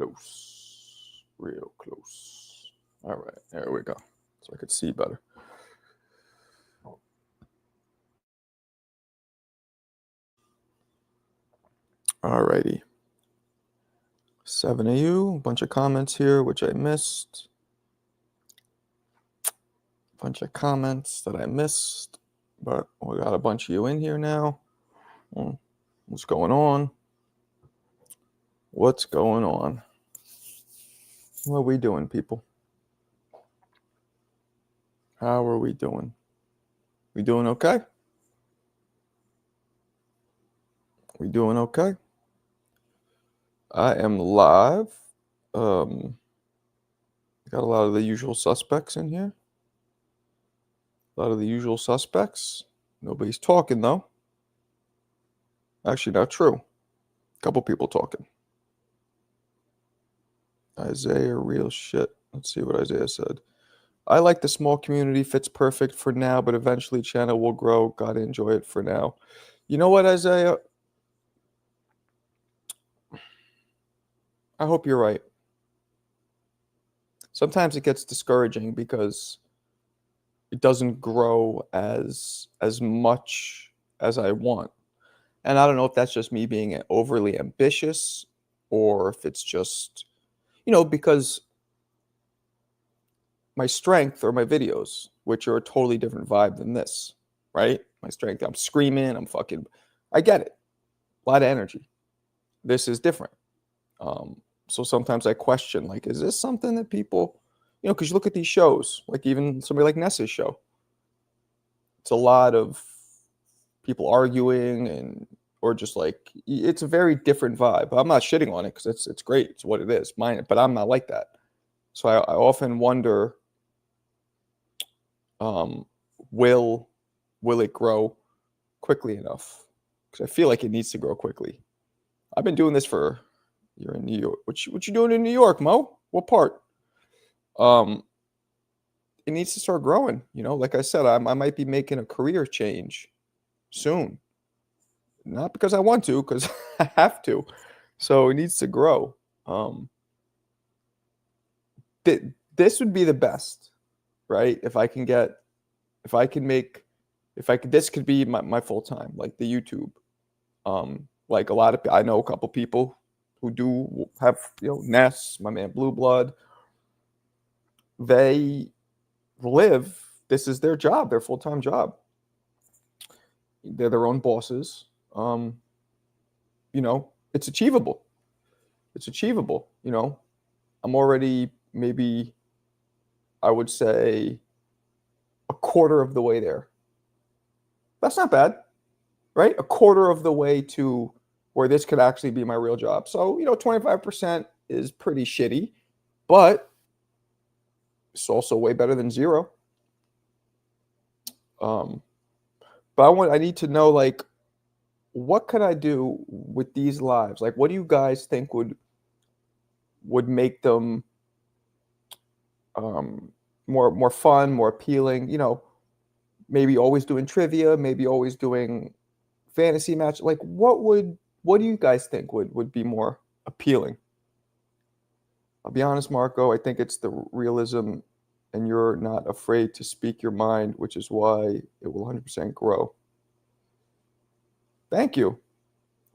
close. Real close. All right, there we go. So I could see better. All righty. 7 of you. A bunch of comments here, which I missed. Bunch of comments that I missed. But we got a bunch of you in here now. What's going on? What's going on? What are we doing, people? How are we doing? We doing okay? We doing okay? I am live. Got a lot of the usual suspects in here. A lot of the usual suspects. Nobody's talking though. Actually, not true. A couple people talking. Isaiah, real shit. Let's see what Isaiah said. I like the small community, fits perfect for now, but eventually channel will grow. Gotta enjoy it for now. You know what, Isaiah? I hope you're right. Sometimes it gets discouraging because it doesn't grow as much as I want. And I don't know if that's just me being overly ambitious or if it's just, because my strength are my videos, which are a totally different vibe than this, right? My strength, I'm screaming, I get it. A lot of energy. This is different. So sometimes I question, like, is this something that people, because you look at these shows, like even somebody like Ness's show, it's a lot of people arguing or just like, it's a very different vibe. I'm not shitting on it because it's great. It's what it is, but I'm not like that. So I often wonder, will it grow quickly enough? Because I feel like it needs to grow quickly. I've been doing this you're in New York. What you doing in New York, Mo? What part? It needs to start growing. Like I said, I might be making a career change soon. Not because I want to, because I have to. So it needs to grow. This would be the best, right? This could be my full time, like the YouTube. Like I know a couple people who do have, Ness, my man Blue Blood. They this is their job, their full-time job. They're their own bosses. It's achievable. It's achievable. I'm already maybe, I would say, a quarter of the way there. That's not bad, right? A quarter of the way to where this could actually be my real job. So, 25% is pretty shitty, but it's also way better than zero. But I need to know, like, what could I do with these lives? Like, what do you guys think would make them more fun, more appealing? Maybe always doing trivia, maybe always doing fantasy match. Like, what do you guys think would be more appealing? I'll be honest, Marco. I think it's the realism, and you're not afraid to speak your mind, which is why it will 100% grow. Thank you.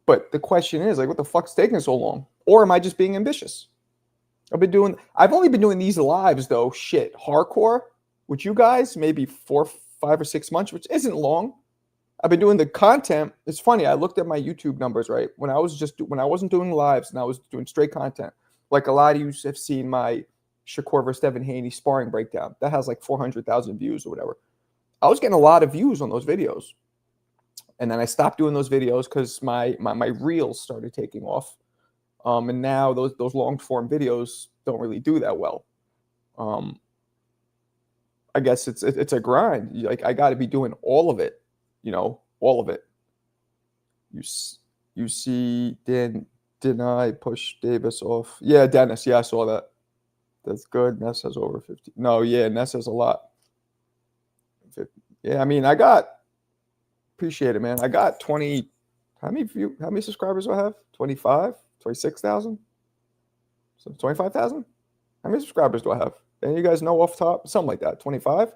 But the question is, like, what the fuck's taking so long? Or am I just being ambitious? I've only been doing these lives, though, hardcore, with you guys, maybe 4, 5, or 6 months, which isn't long. I've been doing the content. It's funny. I looked at my YouTube numbers, right? When I wasn't doing lives and I was doing straight content, like a lot of you have seen my Shakur versus Devin Haney sparring breakdown. That has like 400,000 views or whatever. I was getting a lot of views on those videos. And then I stopped doing those videos because my reels started taking off. And now those long form videos don't really do that well. I guess it's a grind. Like, I got to be doing all of it, all of it. You see, didn't I push Davis off? Yeah, Dennis. Yeah, I saw that. That's good. Ness has over 50. No, yeah, Ness has a lot. 50. Yeah, I mean, appreciate it, man. I got 20. How many subscribers do I have? 25, 26,000. So 25,000? How many subscribers do I have? And you guys know off top? Something like that. 25?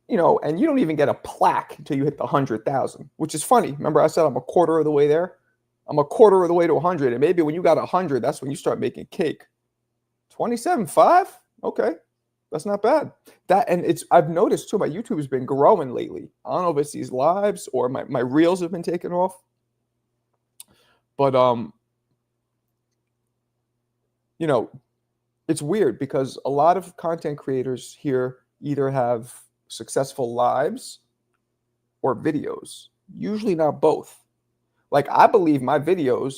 You know, and you don't even get a plaque until you hit the 100,000, which is funny. Remember I said I'm a quarter of the way there? I'm a quarter of the way to 100. And maybe when you got 100, that's when you start making cake. 27.5? Okay. That's not bad. I've noticed too, my YouTube has been growing lately. I don't know if it's these lives or my reels have been taken off. But you know, it's weird because a lot of content creators here either have successful lives or videos, usually not both. Like I believe my videos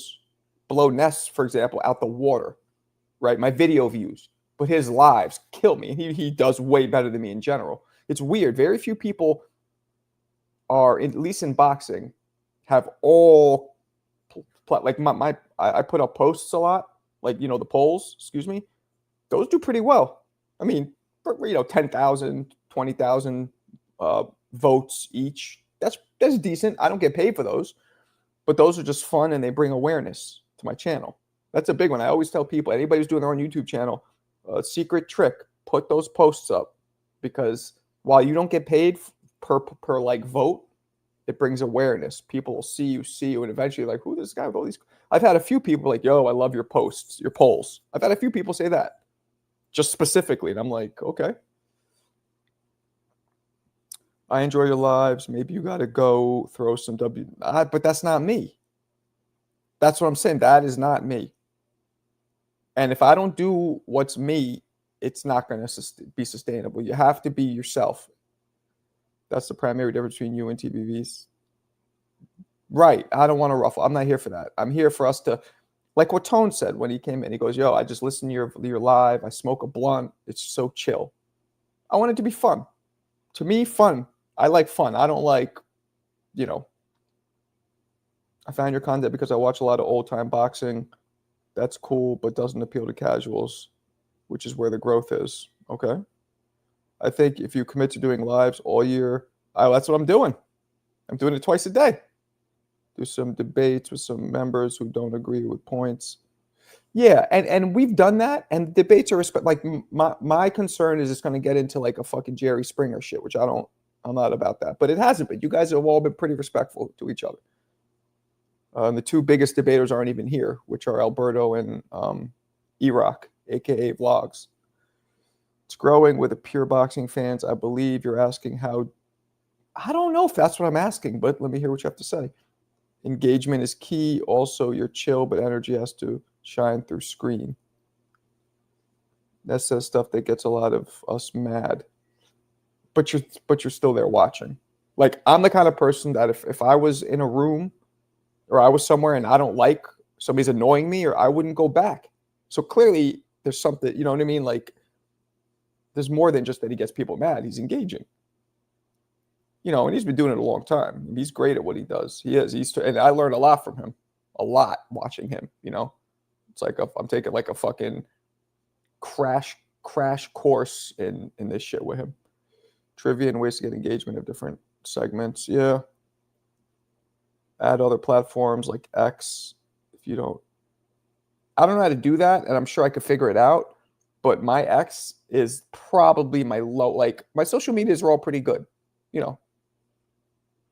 blow nests, for example, out the water, right? My video views, but his lives kill me. He does way better than me in general. It's weird. Very few people are, at least in boxing, have all like I put up posts a lot, like you know the polls. Excuse me, those do pretty well. I mean, you know, 10,000, 20,000 votes each. That's decent. I don't get paid for those, but those are just fun and they bring awareness to my channel. That's a big one. I always tell people, anybody who's doing their own YouTube channel, secret trick, put those posts up because while you don't get paid per like vote, it brings awareness. People will see you, and eventually like, who this guy with all these? I've had a few people like, yo, I love your posts, your polls. I've had a few people say that just specifically, and I'm like, okay. I enjoy your lives. Maybe you got to go throw some but that's not me. That's what I'm saying. That is not me. And if I don't do what's me, it's not going to be sustainable. You have to be yourself. That's the primary difference between you and TBVs. Right. I don't want to ruffle. I'm not here for that. I'm here for us to, like what Tone said when he came in. He goes, yo, I just listen to your live. I smoke a blunt. It's so chill. I want it to be fun. To me, fun. I like fun. I don't like, you know, I found your content because I watch a lot of old time boxing. That's cool, but doesn't appeal to casuals, which is where the growth is. Okay. I think if you commit to doing lives all year, that's what I'm doing. I'm doing it twice a day. Do some debates with some members who don't agree with points. Yeah, and we've done that, and debates are like my concern is it's going to get into like a fucking Jerry Springer shit, which I'm not about that. But it hasn't been. You guys have all been pretty respectful to each other. The two biggest debaters aren't even here, which are Alberto and Erock, aka Vlogs. It's growing with the pure boxing fans. I believe you're asking how. I don't know if that's what I'm asking, but let me hear what you have to say. Engagement is key. Also, you're chill, but energy has to shine through screen. That says stuff that gets a lot of us mad. But you're still there watching. Like I'm the kind of person that if I was in a room or I was somewhere and I don't like somebody's annoying me, or I wouldn't go back. So clearly there's something, you know what I mean? Like there's more than just that he gets people mad. He's engaging. You know, and he's been doing it a long time. He's great at what he does. He is. And I learned a lot from him. A lot watching him, you know. It's like I'm taking like a fucking crash course in this shit with him. Trivia and ways to get engagement of different segments. Yeah. Add other platforms like X. If you don't, I don't know how to do that, and I'm sure I could figure it out. But my X is probably my low. Like my social medias are all pretty good, you know.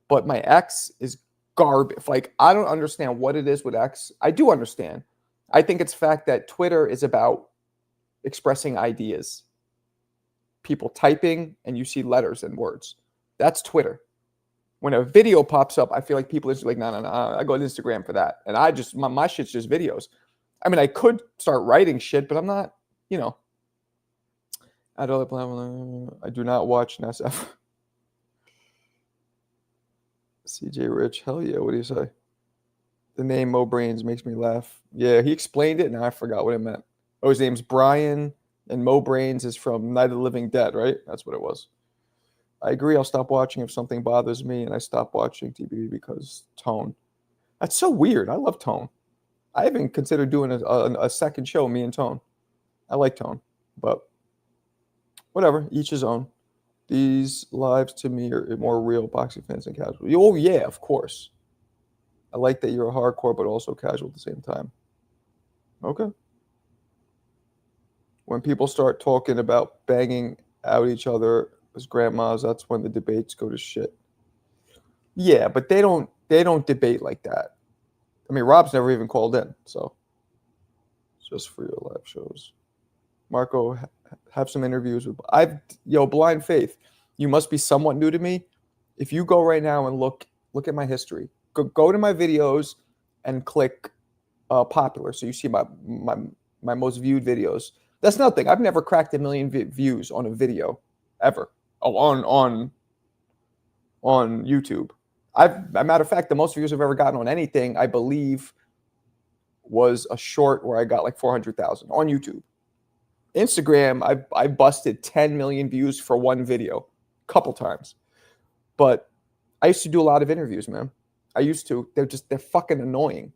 But my X is garbage. Like I don't understand what it is with X. I do understand. I think it's the fact that Twitter is about expressing ideas. People typing and you see letters and words. That's Twitter. When a video pops up, I feel like people are just like, no. I go to Instagram for that. And I just, my shit's just videos. I mean, I could start writing shit, but I'm not, you know. I do not watch NSF. CJ Rich, hell yeah. What do you say? The name Mo Brains makes me laugh. Yeah, he explained it. Now I forgot what it meant. Oh, his name's Brian, and Mo Brains is from Night of the Living Dead, right? That's what it was. I agree. I'll stop watching if something bothers me, and I stop watching TV because Tone. That's so weird. I love Tone. I even considered doing a second show, me and Tone. I like Tone, but whatever. Each his own. These lives to me are more real boxing fans than casual. Oh yeah, of course. I like that you're a hardcore, but also casual at the same time. Okay. When people start talking about banging out each other as grandmas, that's when the debates go to shit. Yeah, but they don't debate like that. I mean, Rob's never even called in, so it's just for your live shows. Marco, have some interviews with Blind Faith. You must be somewhat new to me. If you go right now and look at my history, go to my videos and click popular, so you see my most viewed videos. That's nothing. I've never cracked 1 million views on a video ever. Oh, on YouTube. As a matter of fact, the most views I've ever gotten on anything, I believe, was a short where I got like 400,000 on YouTube. Instagram, I busted 10 million views for one video a couple times. But I used to do a lot of interviews, man. I used to. They're fucking annoying.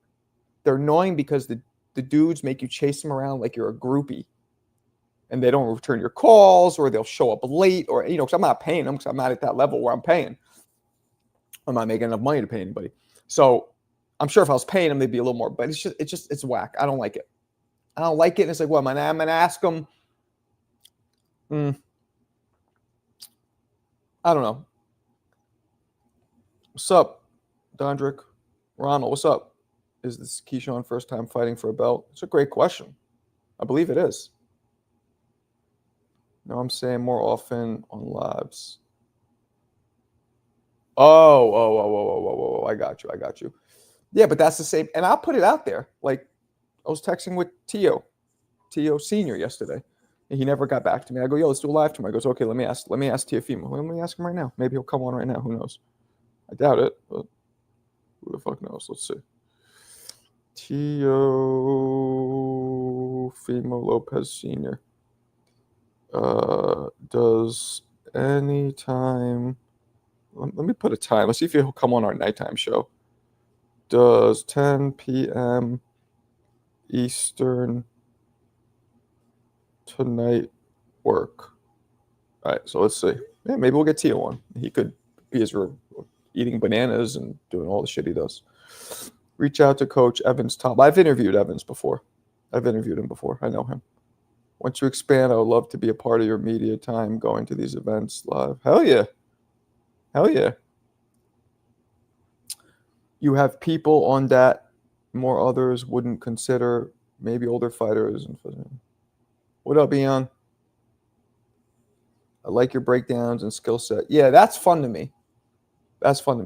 They're annoying because the dudes make you chase them around like you're a groupie. And they don't return your calls, or they'll show up late, or, because I'm not paying them, because I'm not at that level where I'm paying. I'm not making enough money to pay anybody. So I'm sure if I was paying them, they'd be a little more, but it's whack. I don't like it. I don't like it. And it's like, well, I'm going to ask them. I don't know. What's up, Dondrick? Ronald, what's up? Is this Keyshawn first time fighting for a belt? It's a great question. I believe it is. No, I'm saying more often on lives. Oh, I got you. Yeah, but that's the same. And I'll put it out there. Like, I was texting with Tio Senior yesterday, and he never got back to me. I go, yo, let's do a live tomorrow. He goes, okay, let me ask Tiafimo. Let me ask him right now. Maybe he'll come on right now. Who knows? I doubt it, but who the fuck knows? Let's see. Tiafimo Lopez Senior. Does any time? Let me put a time. Let's see if he'll come on our nighttime show. Does 10 p.m. Eastern tonight work? All right, so let's see. Yeah, maybe we'll get Tio on. He could be as eating bananas and doing all the shit he does. Reach out to Coach Evans Tom. I've interviewed Evans before. I've interviewed him before. I know him. Once you expand, I would love to be a part of your media time going to these events live. Hell yeah. Hell yeah. You have people on that more others wouldn't consider, maybe older fighters. What up, Ian? I like your breakdowns and skill set. Yeah, that's fun to me.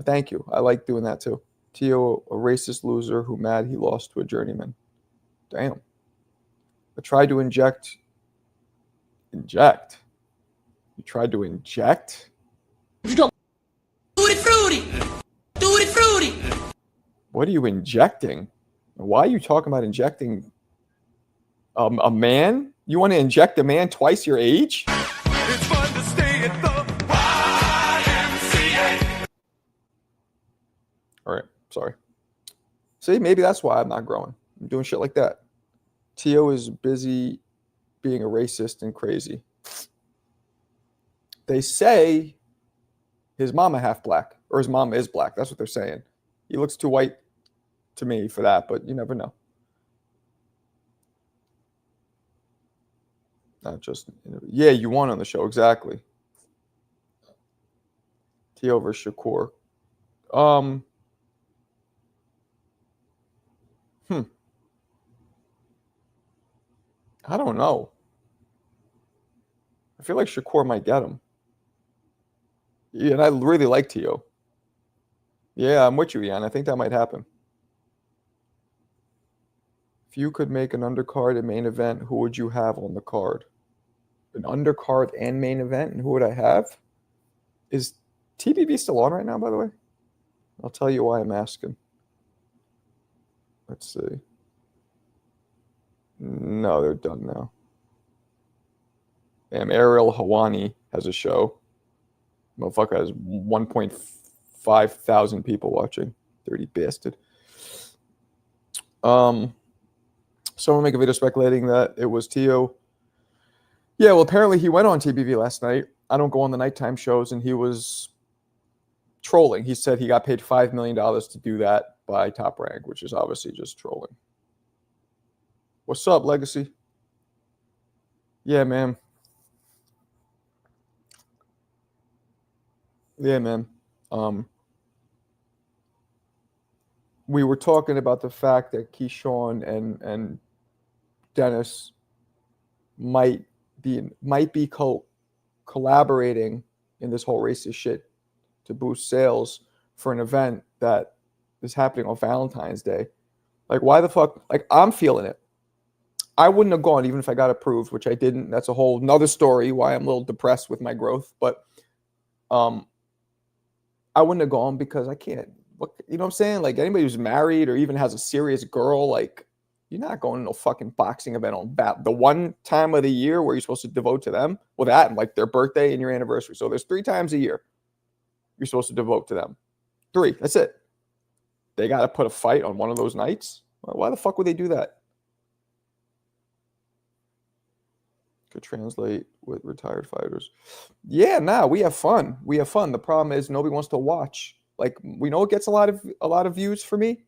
Thank you. I like doing that too. Tio, a racist loser who mad he lost to a journeyman. Damn. I tried to inject. You tried to inject? Tutti frutti. What are you injecting? Why are you talking about injecting a man? You want to inject a man twice your age? It's fun to stay at the YMCA. All right, sorry. See, maybe that's why I'm not growing. I'm doing shit like that. Tio is busy being a racist and crazy. They say his mama half black, or his mama is black. That's what they're saying. He looks too white to me for that, but you never know. Not just, yeah, you won on the show, exactly. Tio versus Shakur. I don't know. I feel like Shakur might get him. Yeah, and I really like Tio. Yeah, I'm with you, Ian. I think that might happen. If you could make an undercard and main event, who would you have on the card? An undercard and main event, and who would I have? Is TBV still on right now, by the way? I'll tell you why I'm asking. Let's see. No, they're done now. Damn, Ariel Hawani has a show. Motherfucker has 1.5 thousand people watching. Dirty bastard. Someone make a video speculating that it was Tio. Yeah, well, apparently he went on TBV last night. I don't go on the nighttime shows, and he was trolling. He said he got paid $5 million to do that by Top Rank, which is obviously just trolling. What's up, Legacy? Yeah, man. Yeah, man. We were talking about the fact that Keyshawn and Dennis might be collaborating in this whole racist shit to boost sales for an event that is happening on Valentine's Day. Like, why the fuck? Like, I'm feeling it. I wouldn't have gone even if I got approved, which I didn't. That's a whole nother story why I'm a little depressed with my growth. But I wouldn't have gone because I can't. What, you know what I'm saying? Like, anybody who's married or even has a serious girl, like, you're not going to no fucking boxing event on the one time of the year where you're supposed to devote to them. Well, that and like their birthday and your anniversary. So there's 3 times a year you're supposed to devote to them. 3. That's it. They got to put a fight on one of those nights. Well, why the fuck would they do that? Could translate with retired fighters. Yeah, we have fun. We have fun. The problem is nobody wants to watch. Like, we know it gets a lot of views for me.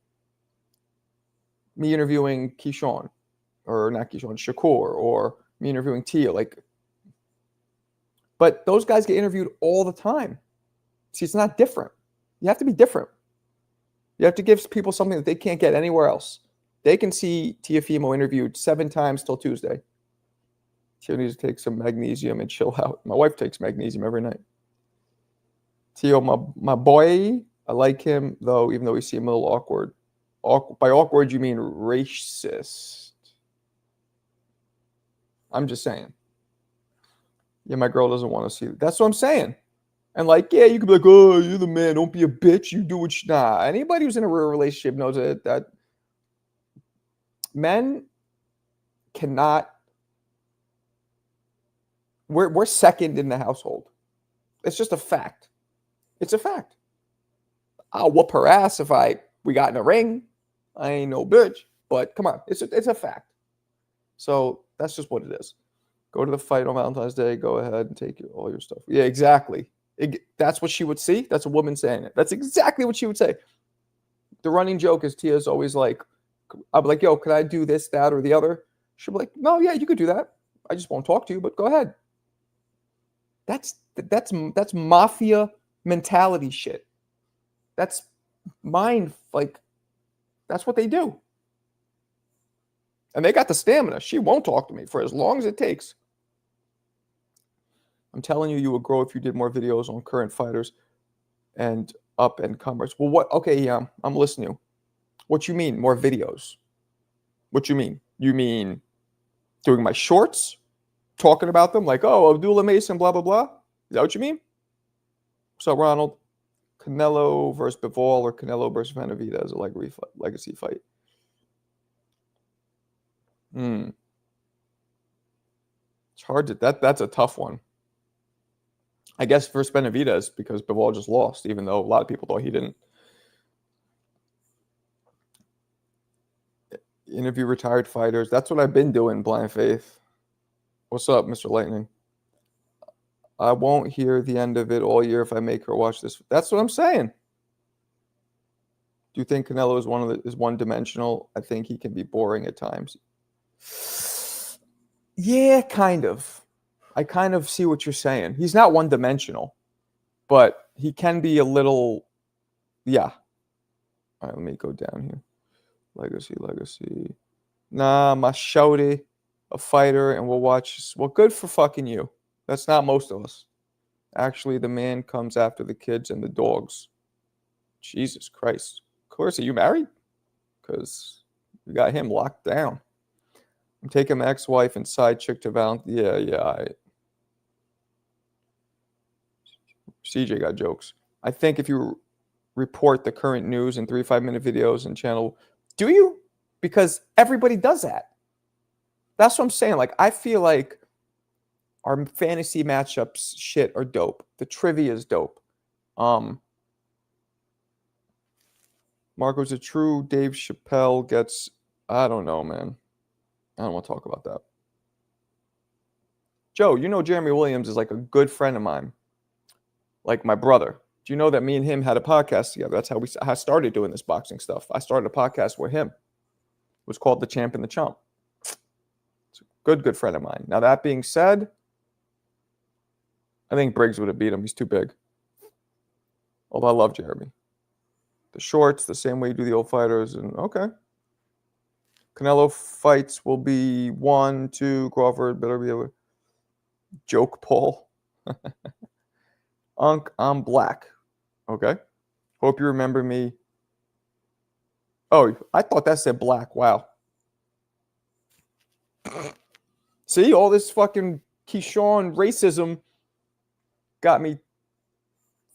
Me interviewing Keyshawn, or not Keyshawn, Shakur, or me interviewing Tia. Like, but those guys get interviewed all the time. See, it's not different. You have to be different. You have to give people something that they can't get anywhere else. They can see Tiafimo interviewed 7 times till Tuesday. Tio needs to take some magnesium and chill out. My wife takes magnesium every night. Tio, my boy, I like him, though, even though we see him a little awkward. By awkward, you mean racist. I'm just saying. Yeah, my girl doesn't want to see it. That's what I'm saying. And like, yeah, you could be like, oh, you're the man. Don't be a bitch. You do what you... Nah, anybody who's in a real relationship knows that men cannot... We're second in the household. It's just a fact. It's a fact. I'll whoop her ass if we got in a ring. I ain't no bitch. But come on, it's a fact. So that's just what it is. Go to the fight on Valentine's Day. Go ahead and take all your stuff. Yeah, exactly. That's what she would see. That's a woman saying it. That's exactly what she would say. The running joke is Tia's always like, I'll be like, yo, can I do this, that, or the other? She'll be like, no, yeah, you could do that. I just won't talk to you, but go ahead. That's mafia mentality shit. That's mind, like, that's what they do. And they got the stamina. She won't talk to me for as long as it takes. I'm telling you, you would grow if you did more videos on current fighters and up and comers. Well, what? Okay, yeah, I'm listening to you. What you mean, more videos? What you mean? You mean doing my shorts? Talking about them like, oh, Abdullah Mason, blah, blah, blah? Is that what you mean? What's up, Ronald? Canelo versus Bivol or Canelo versus Benavidez as a legacy fight? It's hard to... That's a tough one. I guess versus Benavidez because Bivol just lost, even though a lot of people thought he didn't. Interview retired fighters. That's what I've been doing, Blind Faith. What's up, Mr. Lightning? I won't hear the end of it all year if I make her watch this. That's what I'm saying. Do you think Canelo is one-dimensional? I think he can be boring at times. Yeah, kind of. I kind of see what you're saying. He's not one-dimensional, but he can be a little... Yeah. All right, let me go down here. Legacy. Nah, my shouty, a fighter, and we'll watch. Well, good for fucking you. That's not most of us. Actually, the man comes after the kids and the dogs. Jesus Christ. Of course, are you married? Because you got him locked down. I'm taking my ex-wife and side chick to Valentine. Yeah. CJ got jokes. I think if you report the current news in 3 5-minute videos and channel... Do you? Because everybody does that. That's what I'm saying. Like, I feel like our fantasy matchups shit are dope. The trivia is dope. Marco's a true Dave Chappelle gets... I don't know, man. I don't want to talk about that. Joe, you know Jeremy Williams is like a good friend of mine. Like my brother. Do you know that me and him had a podcast together? That's how I started doing this boxing stuff. I started a podcast with him. It was called The Champ and the Chump. Good friend of mine. Now, that being said, I think Briggs would have beat him. He's too big. Although I love Jeremy. The shorts, the same way you do the old fighters. And okay. Canelo fights will be 1, 2. Crawford better be able to joke Paul. Unk, I'm black. Okay. Hope you remember me. Oh, I thought that said black. Wow. See, all this fucking Keyshawn racism got me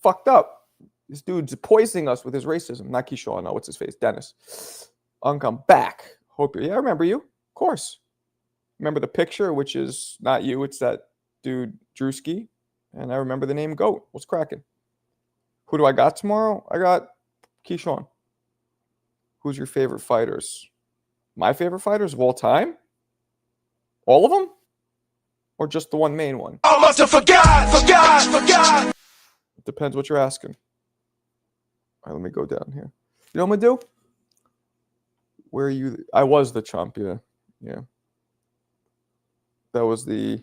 fucked up. This dude's poisoning us with his racism. Not Keyshawn. No, what's his face? Dennis. Unk, I'm back. Hope you. Yeah, I remember you. Of course. Remember the picture, which is not you. It's that dude, Drewski. And I remember the name Goat. What's cracking? Who do I got tomorrow? I got Keyshawn. Who's your favorite fighters? My favorite fighters of all time? All of them? Or just the one main one? I must have forgot. It depends what you're asking. All right, let me go down here. You know what I'm going to do? Where are you? I was the chump, yeah. Yeah. That was the...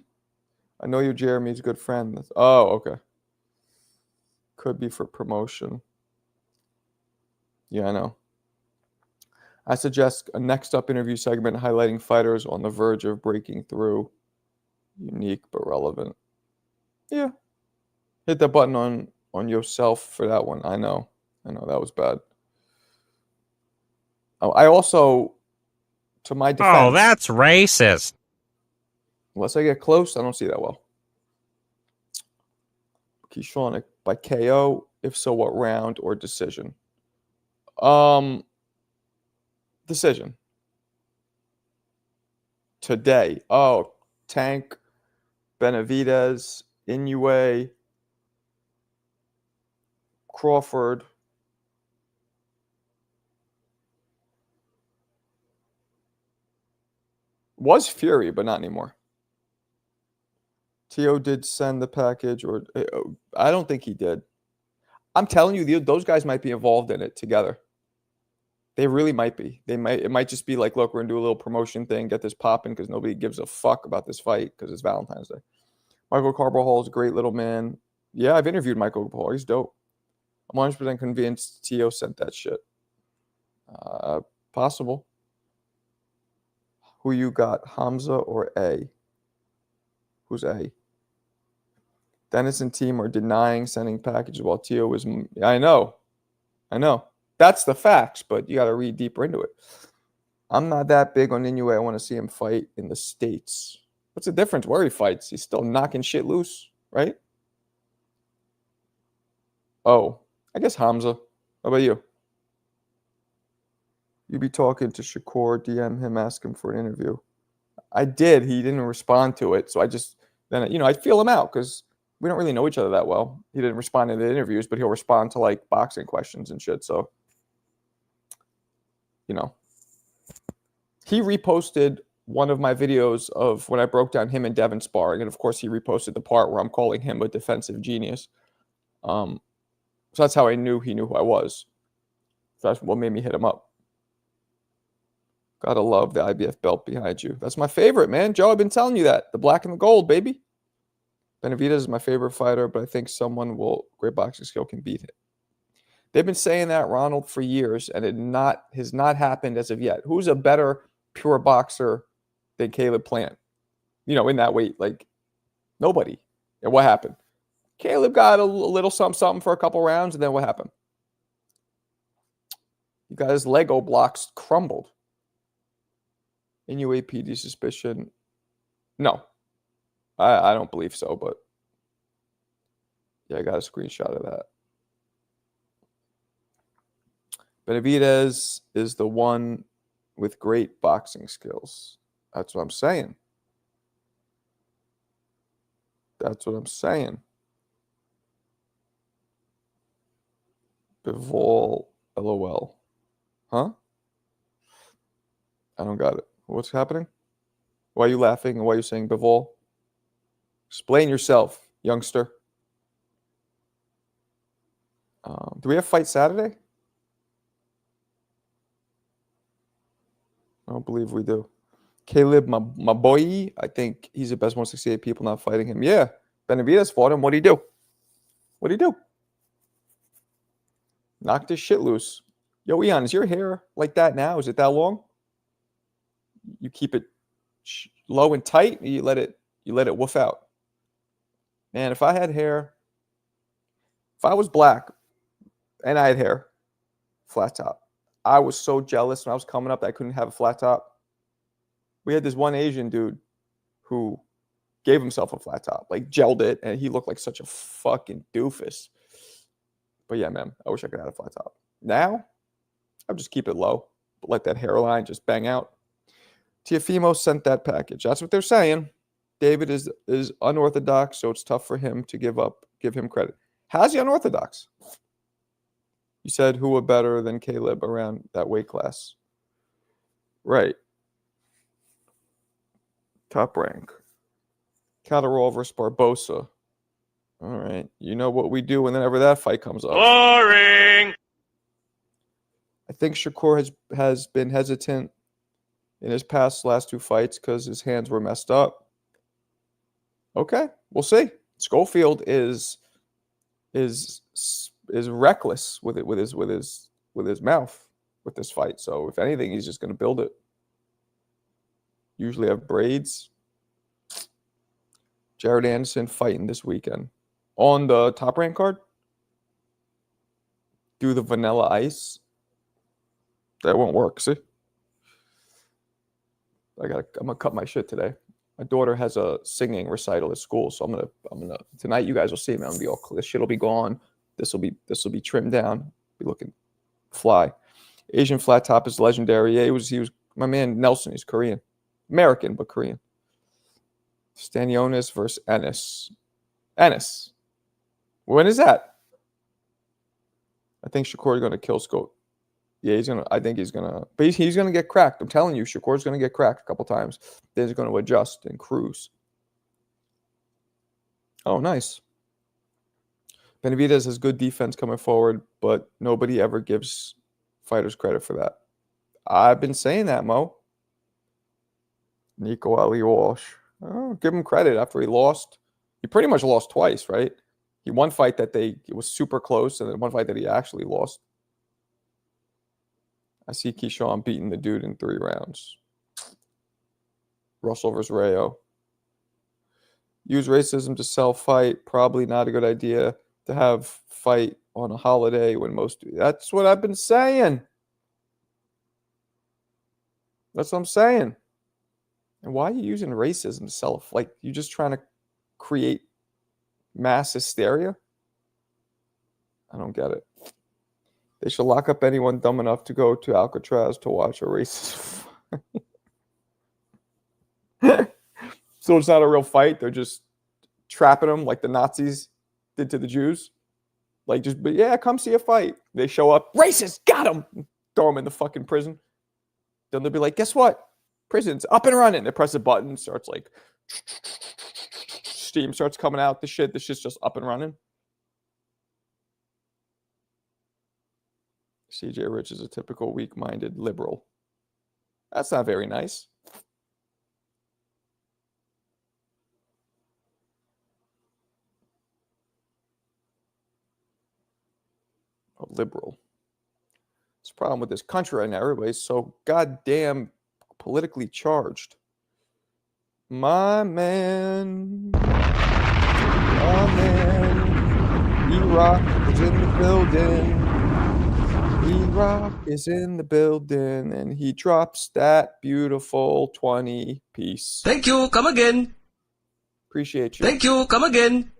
I know you're Jeremy's good friend. Oh, okay. Could be for promotion. Yeah, I know. I suggest a next up interview segment highlighting fighters on the verge of breaking through. Unique but relevant. Yeah. Hit that button on yourself for that one. I know that was bad. Oh, I also, to my defense. Oh, that's racist. Unless I get close, I don't see that well. Keyshawn by KO. If so, what round or decision? Decision. Today. Oh, Tank, Benavidez, Inoue, Crawford. Was Fury, but not anymore. T.O. did send the package, or I don't think he did. I'm telling you, those guys might be involved in it together. They really might be. It might just be like, look, we're going to do a little promotion thing, get this popping because nobody gives a fuck about this fight because it's Valentine's Day. Michael Carbajal is a great little man. Yeah, I've interviewed Michael Carbajal. He's dope. I'm 100% convinced T.O. sent that shit. Possible. Who you got, Hamza or A? Who's A? Dennis and team are denying sending packages while T.O. was... I know. That's the facts, but you got to read deeper into it. I'm not that big on Inoue. I want to see him fight in the States. What's the difference where he fights? He's still knocking shit loose, right? Oh, I guess Hamza. How about you? You be talking to Shakur, DM him, ask him for an interview. I did. He didn't respond to it. So I just, then, I feel him out because we don't really know each other that well. He didn't respond to the interviews, but he'll respond to like boxing questions and shit. So, he reposted one of my videos of when I broke down him and Devin sparring. And of course, he reposted the part where I'm calling him a defensive genius. So that's how I knew he knew who I was. So that's what made me hit him up. Gotta love the IBF belt behind you. That's my favorite, man. Joe, I've been telling you that. The black and the gold, baby. Benavidez is my favorite fighter, but I think someone great boxing skill can beat him. They've been saying that, Ronald, for years, and it has not happened as of yet. Who's a better pure boxer than Caleb Plant? In that weight, like nobody. And what happened? Caleb got a little something for a couple rounds, and then what happened? You got his Lego blocks crumbled. Inoue PD suspicion. No. I don't believe so, but yeah, I got a screenshot of that. Benavidez is the one with great boxing skills. That's what I'm saying. Bivol, LOL. Huh? I don't got it. What's happening? Why are you laughing and why are you saying Bivol? Explain yourself, youngster. Do we have fight Saturday? I don't believe we do. Caleb, my boy, I think he's the best 168 people not fighting him. Yeah, Benavidez fought him. What'd he do? What'd he do? Knocked his shit loose. Yo, Eon, is your hair like that now? Is it that long? You keep it low and tight, or you let it woof out. Man, if I had hair, if I was black and I had hair, flat top. I was so jealous when I was coming up that I couldn't have a flat top. We had this one Asian dude who gave himself a flat top, like gelled it, and he looked like such a fucking doofus. But yeah, man, I wish I could have a flat top. Now, I'll just keep it low, but let that hairline just bang out. Tiafimo sent that package. That's what they're saying. David is unorthodox, so it's tough for him to give him credit. How's he unorthodox? You said who were better than Caleb around that weight class. Right. Top rank. Catterall versus Barbosa. All right. You know what we do whenever that fight comes up. Boring. I think Shakur has been hesitant in his last two fights because his hands were messed up. Okay, we'll see. Schofield is reckless with his mouth with this fight. So if anything, he's just going to build it. Usually have braids. Jared Anderson fighting this weekend on the Top Rank card. Do the Vanilla Ice. That won't work. See, I'm gonna cut my shit today. My daughter has a singing recital at school, so I'm gonna tonight. You guys will see me. I'm gonna be all this shit will be gone. This will be trimmed down. Be looking fly. Asian flat top is legendary. Yeah, he was my man Nelson. He's Korean, American but Korean. Stanionis versus Ennis. Ennis. When is that? I think Shakur is gonna kill Scott. Yeah, I think he's gonna, but he's gonna get cracked. I'm telling you, Shakur's gonna get cracked a couple times. Then he's gonna adjust and cruise. Oh, nice. Benavidez has good defense coming forward, but nobody ever gives fighters credit for that. I've been saying that, Mo. Nico Ali Walsh. Oh, give him credit after he lost. He pretty much lost twice, right? He one fight that it was super close, and then one fight that he actually lost. I see Keyshawn beating the dude in 3 rounds. Russell versus Rayo. Use racism to sell fight. Probably not a good idea to have fight on a holiday when most do. That's what I've been saying. That's what I'm saying. And why are you using racism to sell a fight? You just trying to create mass hysteria? I don't get it. They should lock up anyone dumb enough to go to Alcatraz to watch a racist fight. So it's not a real fight. They're just trapping them like the Nazis did to the Jews. But yeah, come see a fight. They show up, racist, got him. Throw them in the fucking prison. Then they'll be like, guess what? Prison's up and running. They press a button, starts like steam starts coming out. This shit's just up and running. CJ Rich is a typical weak-minded liberal. That's not very nice. A liberal. It's a problem with this country right now. Everybody's so goddamn politically charged. My man. E-Rock is in the building. E-Rock is in the building, and he drops that beautiful 20 piece. Thank you. Come again. Appreciate you. Thank you. Come again.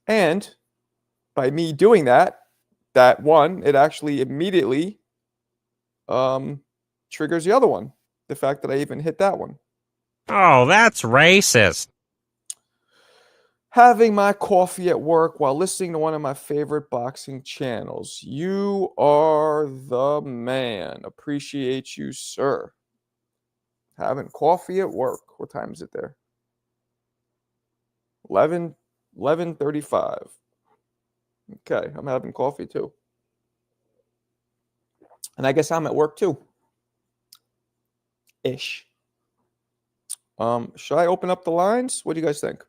And by me doing that one, it actually immediately triggers the other one. The fact that I even hit that one. Oh, that's racist. Having my coffee at work while listening to one of my favorite boxing channels. You are the man. Appreciate you, sir. Having coffee at work. What time is it there? 11:35. Okay, I'm having coffee too. And I guess I'm at work too. Ish. Should I open up the lines? What do you guys think?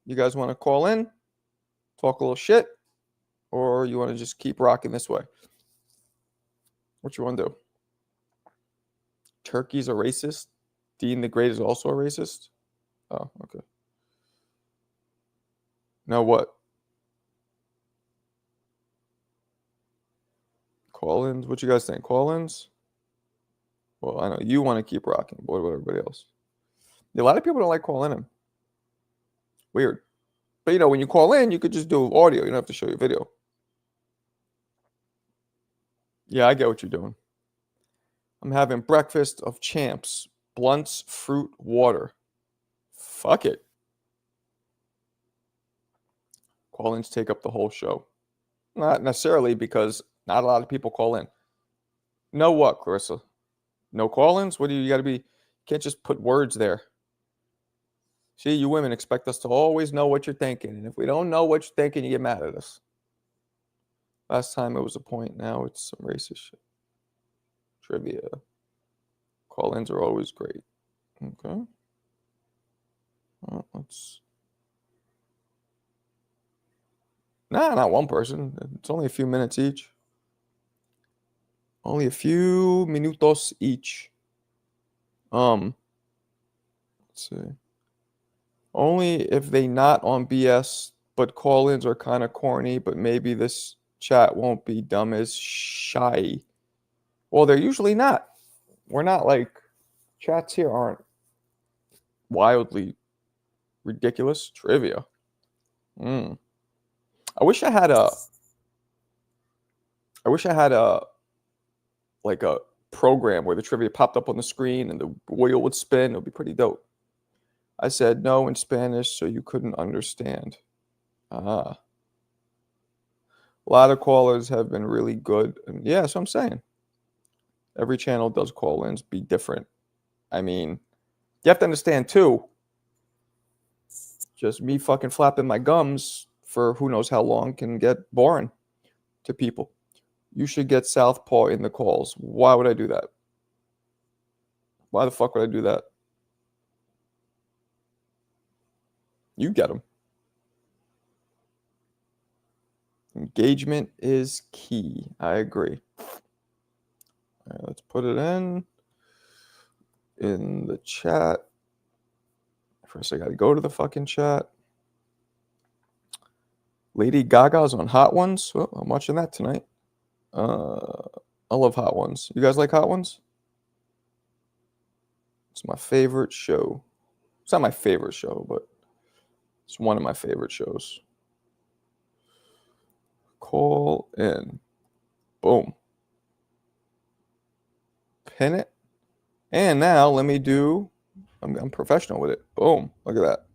You guys want to call in, talk a little shit, or you want to just keep rocking this way? What you want to do? Turkey's a racist. Dean the Great is also a racist. Oh, okay. Now what? Call-ins? What you guys think? Call-ins? Well, I know you want to keep rocking. What about everybody else? A lot of people don't like calling in. Weird. But you know, when you call in, you could just do audio. You don't have to show your video. Yeah, I get what you're doing. I'm having breakfast of champs. Blunts, fruit, water. Fuck it. Call-ins take up the whole show. Not necessarily, because not a lot of people call in. No what, Clarissa? No call-ins? What do you got to be? You can't just put words there. See, you women expect us to always know what you're thinking. And if we don't know what you're thinking, you get mad at us. Last time it was a point. Now it's some racist shit. Trivia. Call-ins are always great. Okay. Well, let's... Nah, not one person. It's only a few minutes each. Only a few minutos each. Let's see. Only if they not on BS, but call-ins are kind of corny, but maybe this chat won't be dumb as shy. Well, they're usually not. We're not like, chats here aren't wildly ridiculous. Trivia. I wish I had a like a program where the trivia popped up on the screen and the wheel would spin. It would be pretty dope. I said no in Spanish, so you couldn't understand. A lot of callers have been really good. And yeah, that's what I'm saying. Every channel does call-ins be different. I mean, you have to understand too, just me fucking flapping my gums for who knows how long can get boring to people. You should get Southpaw in the calls. Why would I do that? Why the fuck would I do that? You get them. Engagement is key. I agree. All right, let's put it in the chat. First, I got to go to the fucking chat. Lady Gaga's on Hot Ones. Oh, I'm watching that tonight. I love Hot Ones. You guys like Hot Ones? It's my favorite show. It's not my favorite show, but it's one of my favorite shows. Call in. Boom. Pin it. And now let me do, I'm professional with it. Boom. Look at that.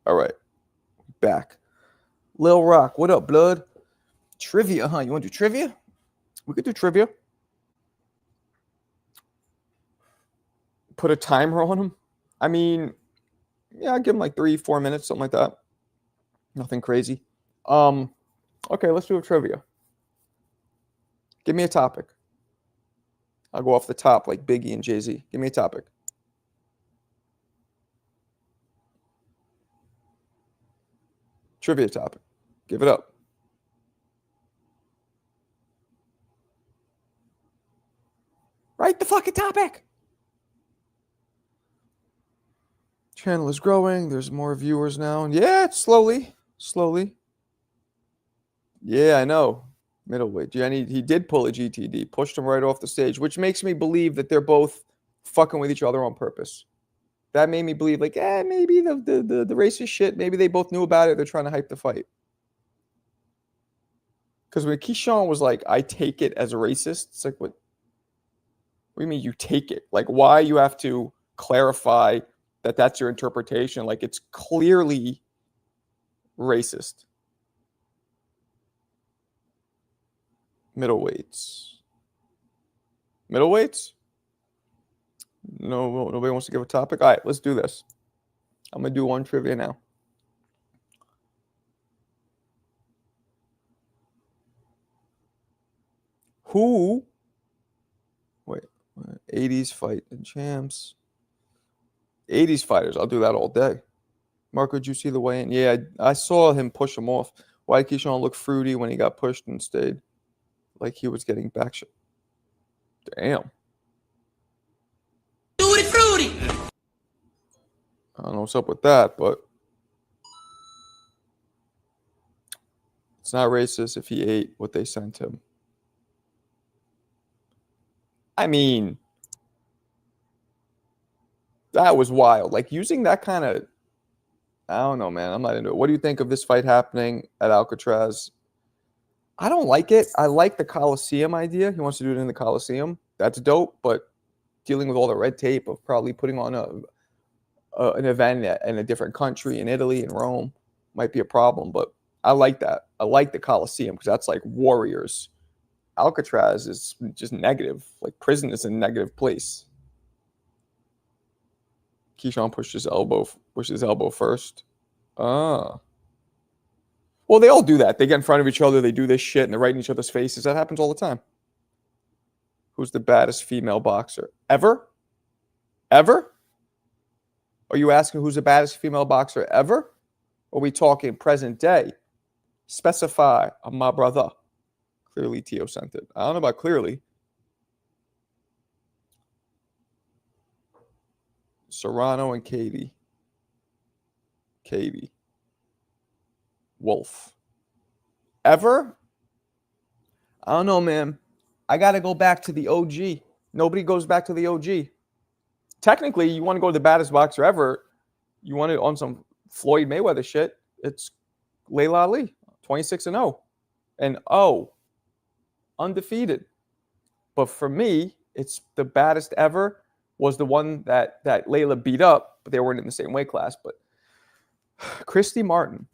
All right. Back. Lil Rock, what up, blood? Trivia, huh? You want to do trivia? We could do trivia. Put a timer on them. I mean, yeah, I'll give them like 3-4 minutes, something like that. Nothing crazy. Okay, let's do a trivia. Give me a topic. I'll go off the top like Biggie and Jay-Z. Give me a topic. Trivia topic. Give it up. Write the fucking topic. Channel is growing. There's more viewers now. Yeah, it's slowly. Yeah, I know. Middleweight. Jenny, he did pull a GTD. Pushed him right off the stage, which makes me believe that they're both fucking with each other on purpose. That made me believe, like, maybe the racist shit, maybe they both knew about it. They're trying to hype the fight. Because when Keyshawn was like, I take it as a racist, it's like, what do you mean you take it? Like, why you have to clarify that that's your interpretation? Like, it's clearly racist. Middleweights. No, nobody wants to give a topic. All right, let's do this. I'm gonna do one trivia now. Who? Wait, 80s fight and champs. 80s fighters, I'll do that all day. Marco, did you see the weigh-in? Yeah, I saw him push him off. Why did Keyshawn look fruity when he got pushed and stayed like he was getting back shot? Damn. Tutti frutti. I don't know what's up with that, but it's not racist if he ate what they sent him. I mean, that was wild. Like using that kind of, I don't know, man. I'm not into it. What do you think of this fight happening at Alcatraz? I don't like it. I like the Coliseum idea. He wants to do it in the Coliseum. That's dope, but dealing with all the red tape of probably putting on an event in a different country, in Italy, in Rome, might be a problem. But I like that. I like the Coliseum because that's like warriors. Alcatraz is just negative. Like prison is a negative place. Keyshawn pushed his elbow first. Ah. Well, they all do that. They get in front of each other. They do this shit, and they're right in each other's faces. That happens all the time. Who's the baddest female boxer ever? Ever? Are you asking who's the baddest female boxer ever? Or are we talking present day? Specify, my brother. Clearly, Tio sent it. I don't know about clearly. Serrano and Katie. Wolf. Ever? I don't know, man. I got to go back to the OG. Nobody goes back to the OG. Technically, you want to go to the baddest boxer ever. You want it on some Floyd Mayweather shit. It's Layla Ali, 26-0. And undefeated. But for me, it's the baddest ever was the one that Layla beat up, but they weren't in the same weight class. But Christy Martin.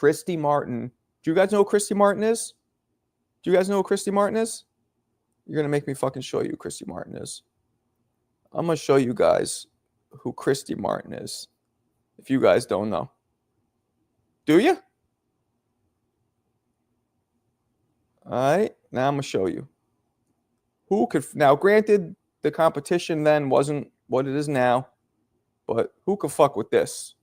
Do you guys know who Christy Martin is? You're going to make me fucking show you who Christy Martin is. I'm going to show you guys who Christy Martin is. If you guys don't know. Do you? All right. Now I'm going to show you. Now, granted, the competition then wasn't what it is now. But who could fuck with this?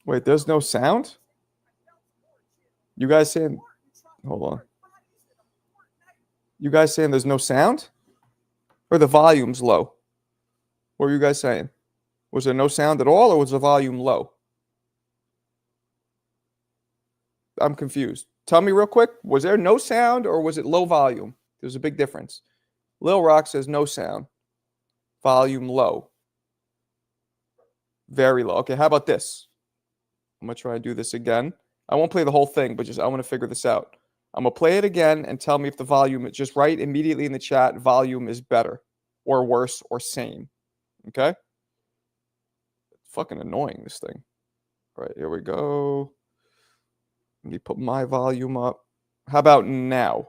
Wait, there's no sound? You guys saying, hold on. You guys saying there's no sound? Or the volume's low? What were you guys saying? Was there no sound at all, or was the volume low? I'm confused. Tell me real quick. Was there no sound, or was it low volume? There's a big difference. Lil Rock says no sound. Volume low. Very low. Okay, how about this? I'm going to try and do this again. I won't play the whole thing, but just I want to figure this out. I'm going to play it again and tell me if the volume, just write immediately in the chat, volume is better or worse or same. Okay? It's fucking annoying, this thing. All right, here we go. Let me put my volume up. How about now?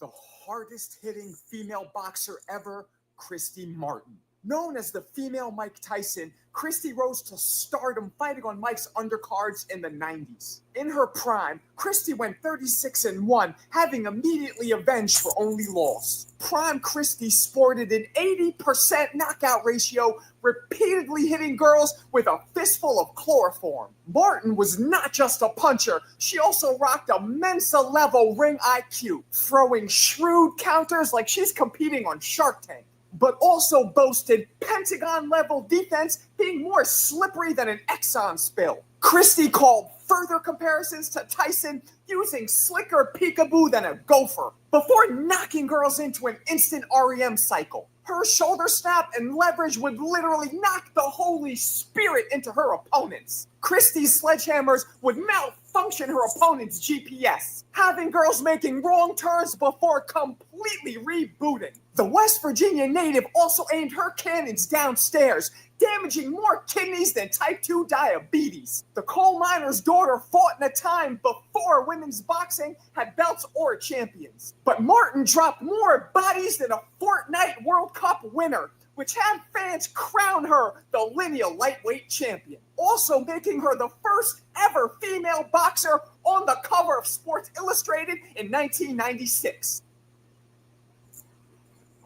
The hardest hitting female boxer ever, Christy Martin. Known as the female Mike Tyson, Christy rose to stardom fighting on Mike's undercards in the 90s. In her prime, Christy went 36-1, having immediately avenged her only loss. Prime Christy sported an 80% knockout ratio, repeatedly hitting girls with a fistful of chloroform. Martin was not just a puncher, she also rocked a Mensa-level ring IQ, throwing shrewd counters like she's competing on Shark Tank, but also boasted Pentagon-level defense, being more slippery than an Exxon spill. Christy called further comparisons to Tyson using slicker peekaboo than a gopher, before knocking girls into an instant REM cycle. Her shoulder snap and leverage would literally knock the Holy Spirit into her opponents. Christy's sledgehammers would malfunction her opponent's GPS, having girls making wrong turns before completely rebooting. The West Virginia native also aimed her cannons downstairs, damaging more kidneys than type 2 diabetes. The coal miner's daughter fought in a time before women's boxing had belts or champions. But Martin dropped more bodies than a Fortnite World Cup winner, which had fans crown her the lineal lightweight champion, also making her the first ever female boxer on the cover of Sports Illustrated in 1996.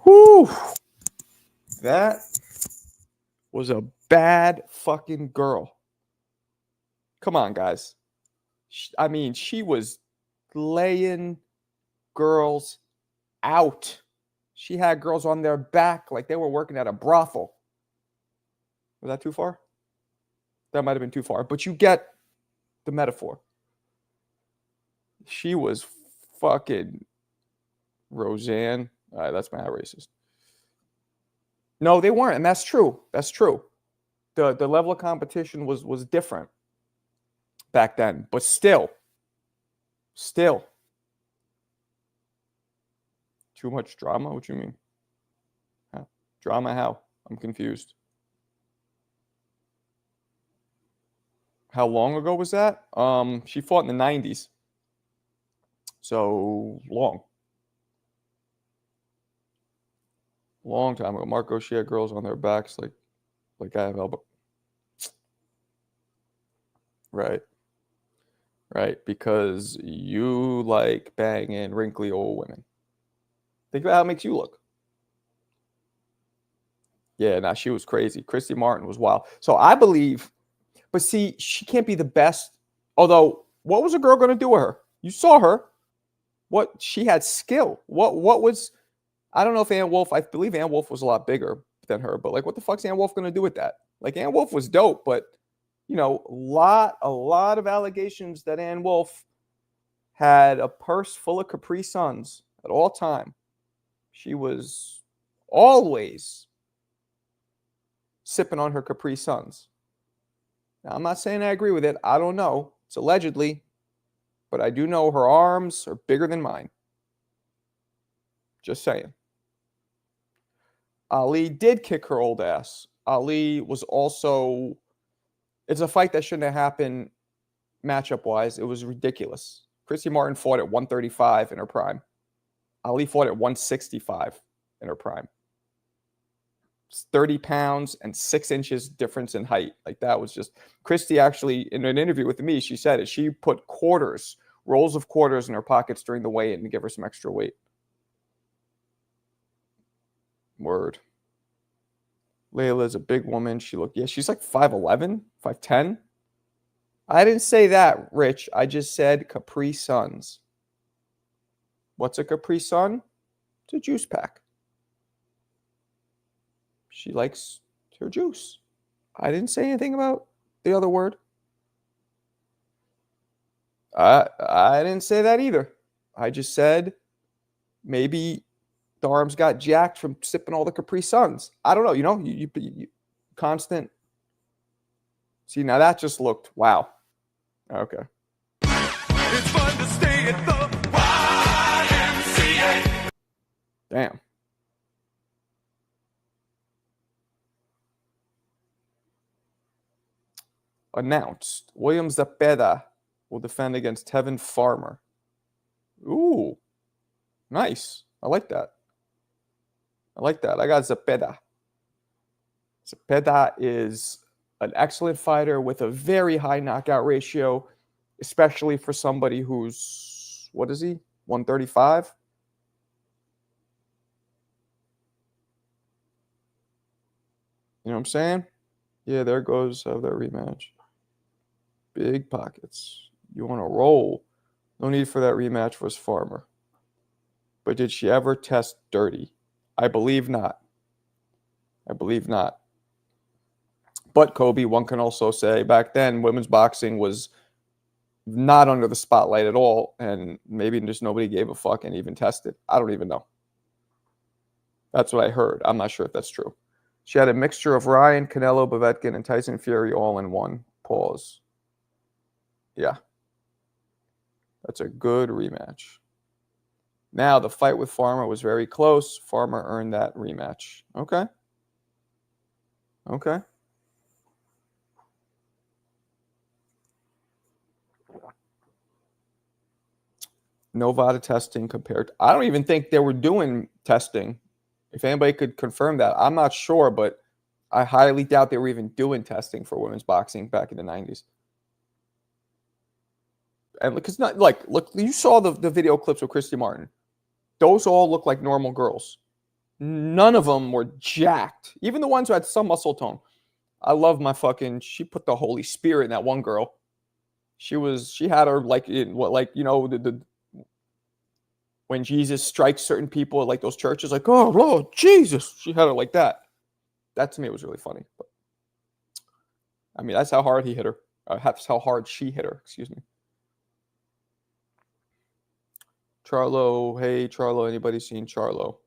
Whew. That was a bad fucking girl. Come on, guys. I mean, she was laying girls out. She had girls on their back like they were working at a brothel. Was that too far? That might have been too far, but you get the metaphor. She was fucking Roseanne. All right, that's mad racist. No, they weren't, and that's true. That's true. The level of competition was different back then, but still. Too much drama? What you mean? Huh? Drama how? I'm confused. How long ago was that? She fought in the 90s. So long. Long time ago. Marco, she had girls on their backs like I have elbow. Right. Right. Because you like banging wrinkly old women. Think about how it makes you look. Yeah, nah, she was crazy. Christy Martin was wild. So I believe, but see, she can't be the best. Although, what was a girl going to do with her? You saw her. What she had skill. What was? I don't know if Ann Wolf. I believe Ann Wolf was a lot bigger than her. But like, what the fuck's Ann Wolf going to do with that? Like, Ann Wolf was dope, but you know, a lot of allegations that Ann Wolf had a purse full of Capri Suns at all time. She was always sipping on her Capri Suns. Now, I'm not saying I agree with it. I don't know. It's allegedly. But I do know her arms are bigger than mine. Just saying. Ali did kick her old ass. Ali was also... It's a fight that shouldn't have happened matchup-wise. It was ridiculous. Christy Martin fought at 135 in her prime. Ali fought at 165 in her prime. It's 30 pounds and 6 inches difference in height. Like, that was just... Christy actually, in an interview with me, she said it. She put rolls of quarters in her pockets during the weigh-in to give her some extra weight. Word. Layla's a big woman. She's like 5'11", 5'10". I didn't say that, Rich. I just said Capri Suns. What's a Capri Sun? It's a juice pack. She likes her juice. I didn't say anything about the other word. I didn't say that either. I just said maybe the arms got jacked from sipping all the Capri Suns. I don't know. You know, you constant. See, now that just looked wow. Okay. It's fun to stay at the YMCA. Damn. Announced. William Zepeda will defend against Tevin Farmer. Ooh. Nice. I like that. I got Zepeda. Cepeda is an excellent fighter with a very high knockout ratio, especially for somebody who's, what is he, 135? You know what I'm saying? Yeah, there goes their rematch. Big pockets. You want to roll. No need for that rematch was Farmer. But did she ever test dirty? I believe not. I believe not. But Kobe, one can also say back then women's boxing was not under the spotlight at all, and maybe just nobody gave a fuck and even tested. I don't even know. That's what I heard. I'm not sure if that's true. She had a mixture of Ryan, Canelo, Povetkin, and Tyson Fury all in one. Pause. Yeah. That's a good rematch. Now, the fight with Farmer was very close. Farmer earned that rematch. Okay. Okay. No VADA testing compared. I don't even think they were doing testing. If anybody could confirm that, I'm not sure, but I highly doubt they were even doing testing for women's boxing back in the 90s. And because not like, look, you saw the video clips with Christy Martin. Those all look like normal girls. None of them were jacked. Even the ones who had some muscle tone. I love my fucking. She put the Holy Spirit in that one girl. She had her like in what, like, you know, the when Jesus strikes certain people at like those churches, like, oh Lord Jesus, she had her like that. That to me was really funny. But I mean, that's how hard he hit her. That's how hard she hit her. Excuse me. Charlo, hey Charlo, anybody seen Charlo?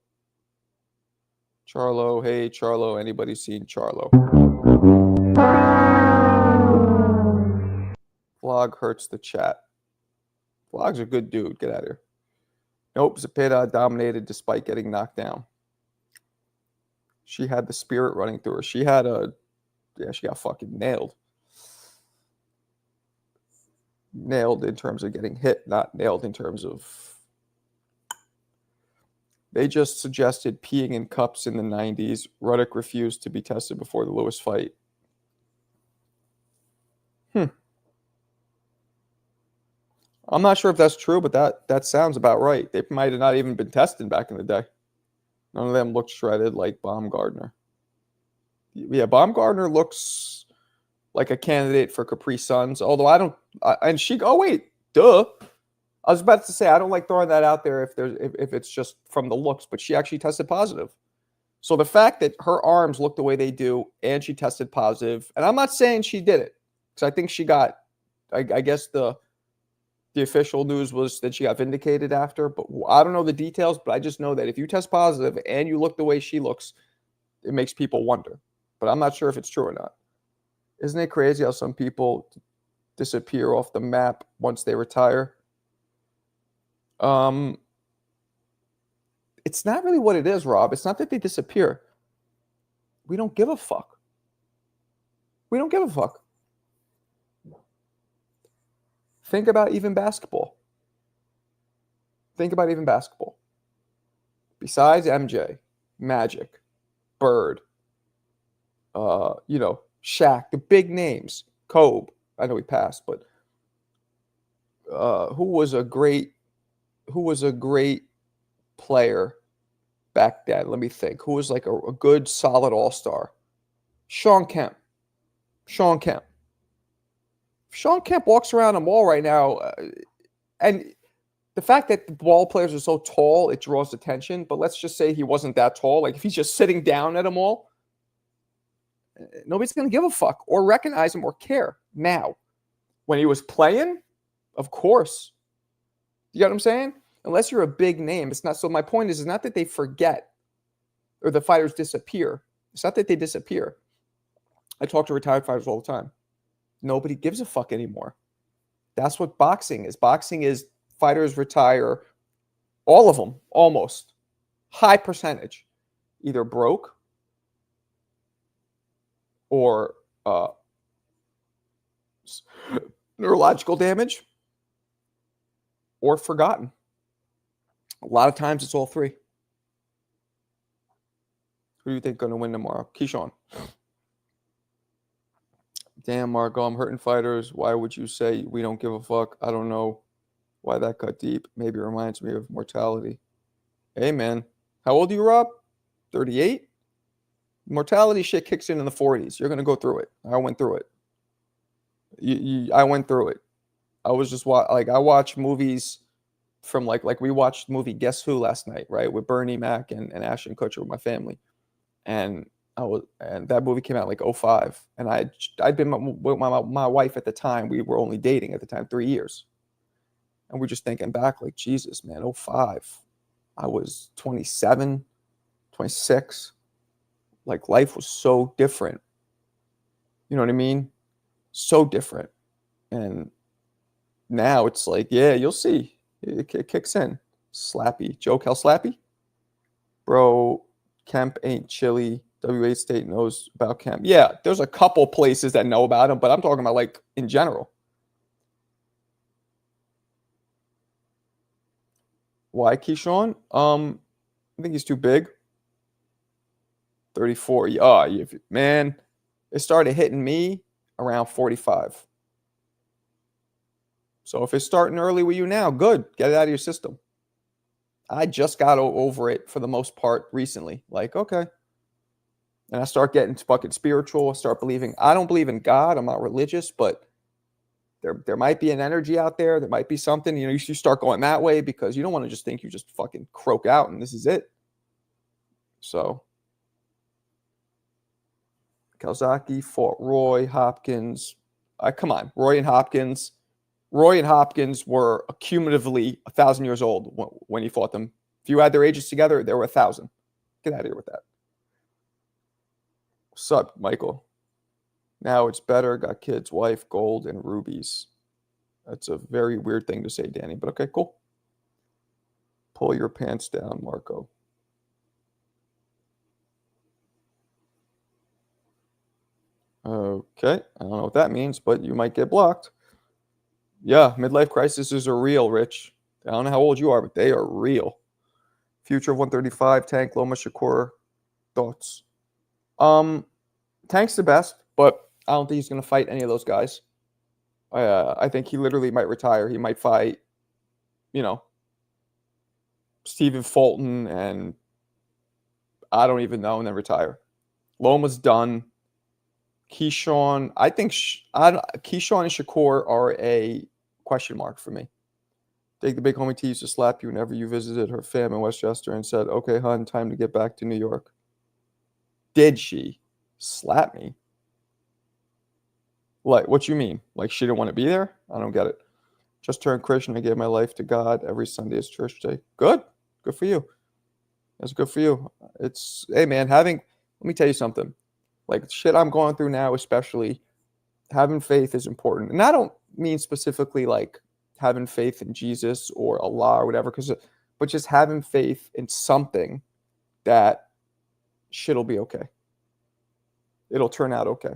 Charlo, hey Charlo, anybody seen Charlo? Vlog hurts the chat. Vlog's a good dude. Get out of here. Nope, Zepeda dominated despite getting knocked down. She had the spirit running through her. She got fucking nailed. Nailed in terms of getting hit, not nailed in terms of. They just suggested peeing in cups in the 90s. Ruddock refused to be tested before the Lewis fight. I'm not sure if that's true, but that sounds about right. They might have not even been tested back in the day. None of them looked shredded like Baumgardner. Yeah, Baumgardner looks like a candidate for Capri Suns, although I don't. Oh wait, duh. I was about to say I don't like throwing that out there if it's just from the looks, but she actually tested positive. So the fact that her arms look the way they do and she tested positive, and I'm not saying she did it because I think she got. I guess the official news was that she got vindicated after, but I don't know the details, but I just know that if you test positive and you look the way she looks, it makes people wonder. But I'm not sure if it's true or not. Isn't it crazy how some people disappear off the map once they retire? It's not really what it is, Rob. It's not that they disappear. We don't give a fuck. We don't give a fuck. Think about even basketball. Think about even basketball. Besides MJ, Magic, Bird, Shaq, the big names, Kobe. I know he passed, but who was a great player back then? Let me think. Who was like a good, solid all-star? Shawn Kemp. Shawn Kemp walks around a mall right now, and the fact that the ball players are so tall, it draws attention. But let's just say he wasn't that tall. Like if he's just sitting down at a mall, nobody's going to give a fuck or recognize him or care. Now, when he was playing, of course. You get what I'm saying? Unless you're a big name, it's not. So my point is not that they forget or the fighters disappear. It's not that they disappear. I talk to retired fighters all the time. Nobody gives a fuck anymore. That's what boxing is. Boxing is fighters retire, all of them, almost. High percentage. Either broke or neurological damage or forgotten. A lot of times it's all three. Who do you think is going to win tomorrow? Keyshawn. Damn, Marco, I'm hurting fighters. Why would you say we don't give a fuck? I don't know why that cut deep. Maybe it reminds me of mortality. Hey, man. How old are you, Rob? 38? Mortality shit kicks in the 40s. You're going to go through it. I went through it. I went through it. I was just I watch movies from like we watched the movie Guess Who last night, right? With Bernie Mac and Ashton Kutcher with my family. And that movie came out like 05. And I'd been with my wife at the time. We were only dating at the time, 3 years. And we're just thinking back like, Jesus, man, 05. I was 27, 26. Like life was so different. You know what I mean? So different. And now it's like, yeah, you'll see. It kicks in. Slappy. Joe Cal Slappy? Bro, Kemp ain't chilly. WA State knows about Kemp. Yeah, there's a couple places that know about him, but I'm talking about like in general. Why Keyshawn? I think he's too big. 34. Man, it started hitting me around 45. So if it's starting early with you now, good. Get it out of your system. I just got over it for the most part recently. Like, okay. And I start getting fucking spiritual. I start believing. I don't believe in God. I'm not religious, but there might be an energy out there. There might be something. You know, you start going that way because you don't want to just think you just fucking croak out and this is it. So Kawasaki fought Roy Hopkins. Come on, Roy and Hopkins were cumulatively 1,000 years old when he fought them. If you add their ages together, they were 1,000. Get out of here with that. What's up, Michael? Now it's better. Got kids, wife, gold, and rubies. That's a very weird thing to say, Danny, but okay, cool. Pull your pants down, Marco. Okay, I don't know what that means, but you might get blocked. Yeah, midlife crises are real, Rich. I don't know how old you are, but they are real. Future of 135, Tank, Loma Shakur, thoughts? Tank's the best, but I don't think he's going to fight any of those guys. I think he literally might retire. He might fight, Stephen Fulton and I don't even know, and then retire. Loma's done. Keyshawn, I think Keyshawn and Shakur are a question mark for me. Take the big homie T used to slap you whenever you visited her fam in Westchester and said, okay, hon, time to get back to New York. Did she slap me? Like, what you mean? Like she didn't want to be there? I don't get it. Just turned Christian. I gave my life to God. Every Sunday is church day. Good. Good for you. That's good for you. Hey man, let me tell you something. Like shit I'm going through now, especially having faith is important. And I don't mean specifically like having faith in Jesus or Allah or whatever, but just having faith in something that shit'll be okay. It'll turn out okay.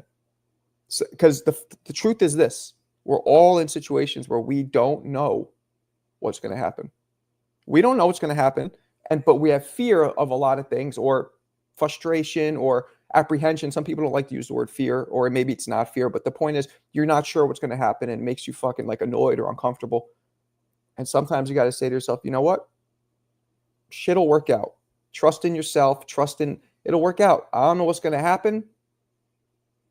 Because the truth is this, we're all in situations where we don't know what's going to happen. We don't know what's going to happen, but we have fear of a lot of things or frustration or apprehension. Some people don't like to use the word fear, or maybe it's not fear, but the point is you're not sure what's going to happen and it makes you fucking like annoyed or uncomfortable. And sometimes you got to say to yourself, you know what? Shit'll work out. Trust in yourself. It'll work out. I don't know what's going to happen,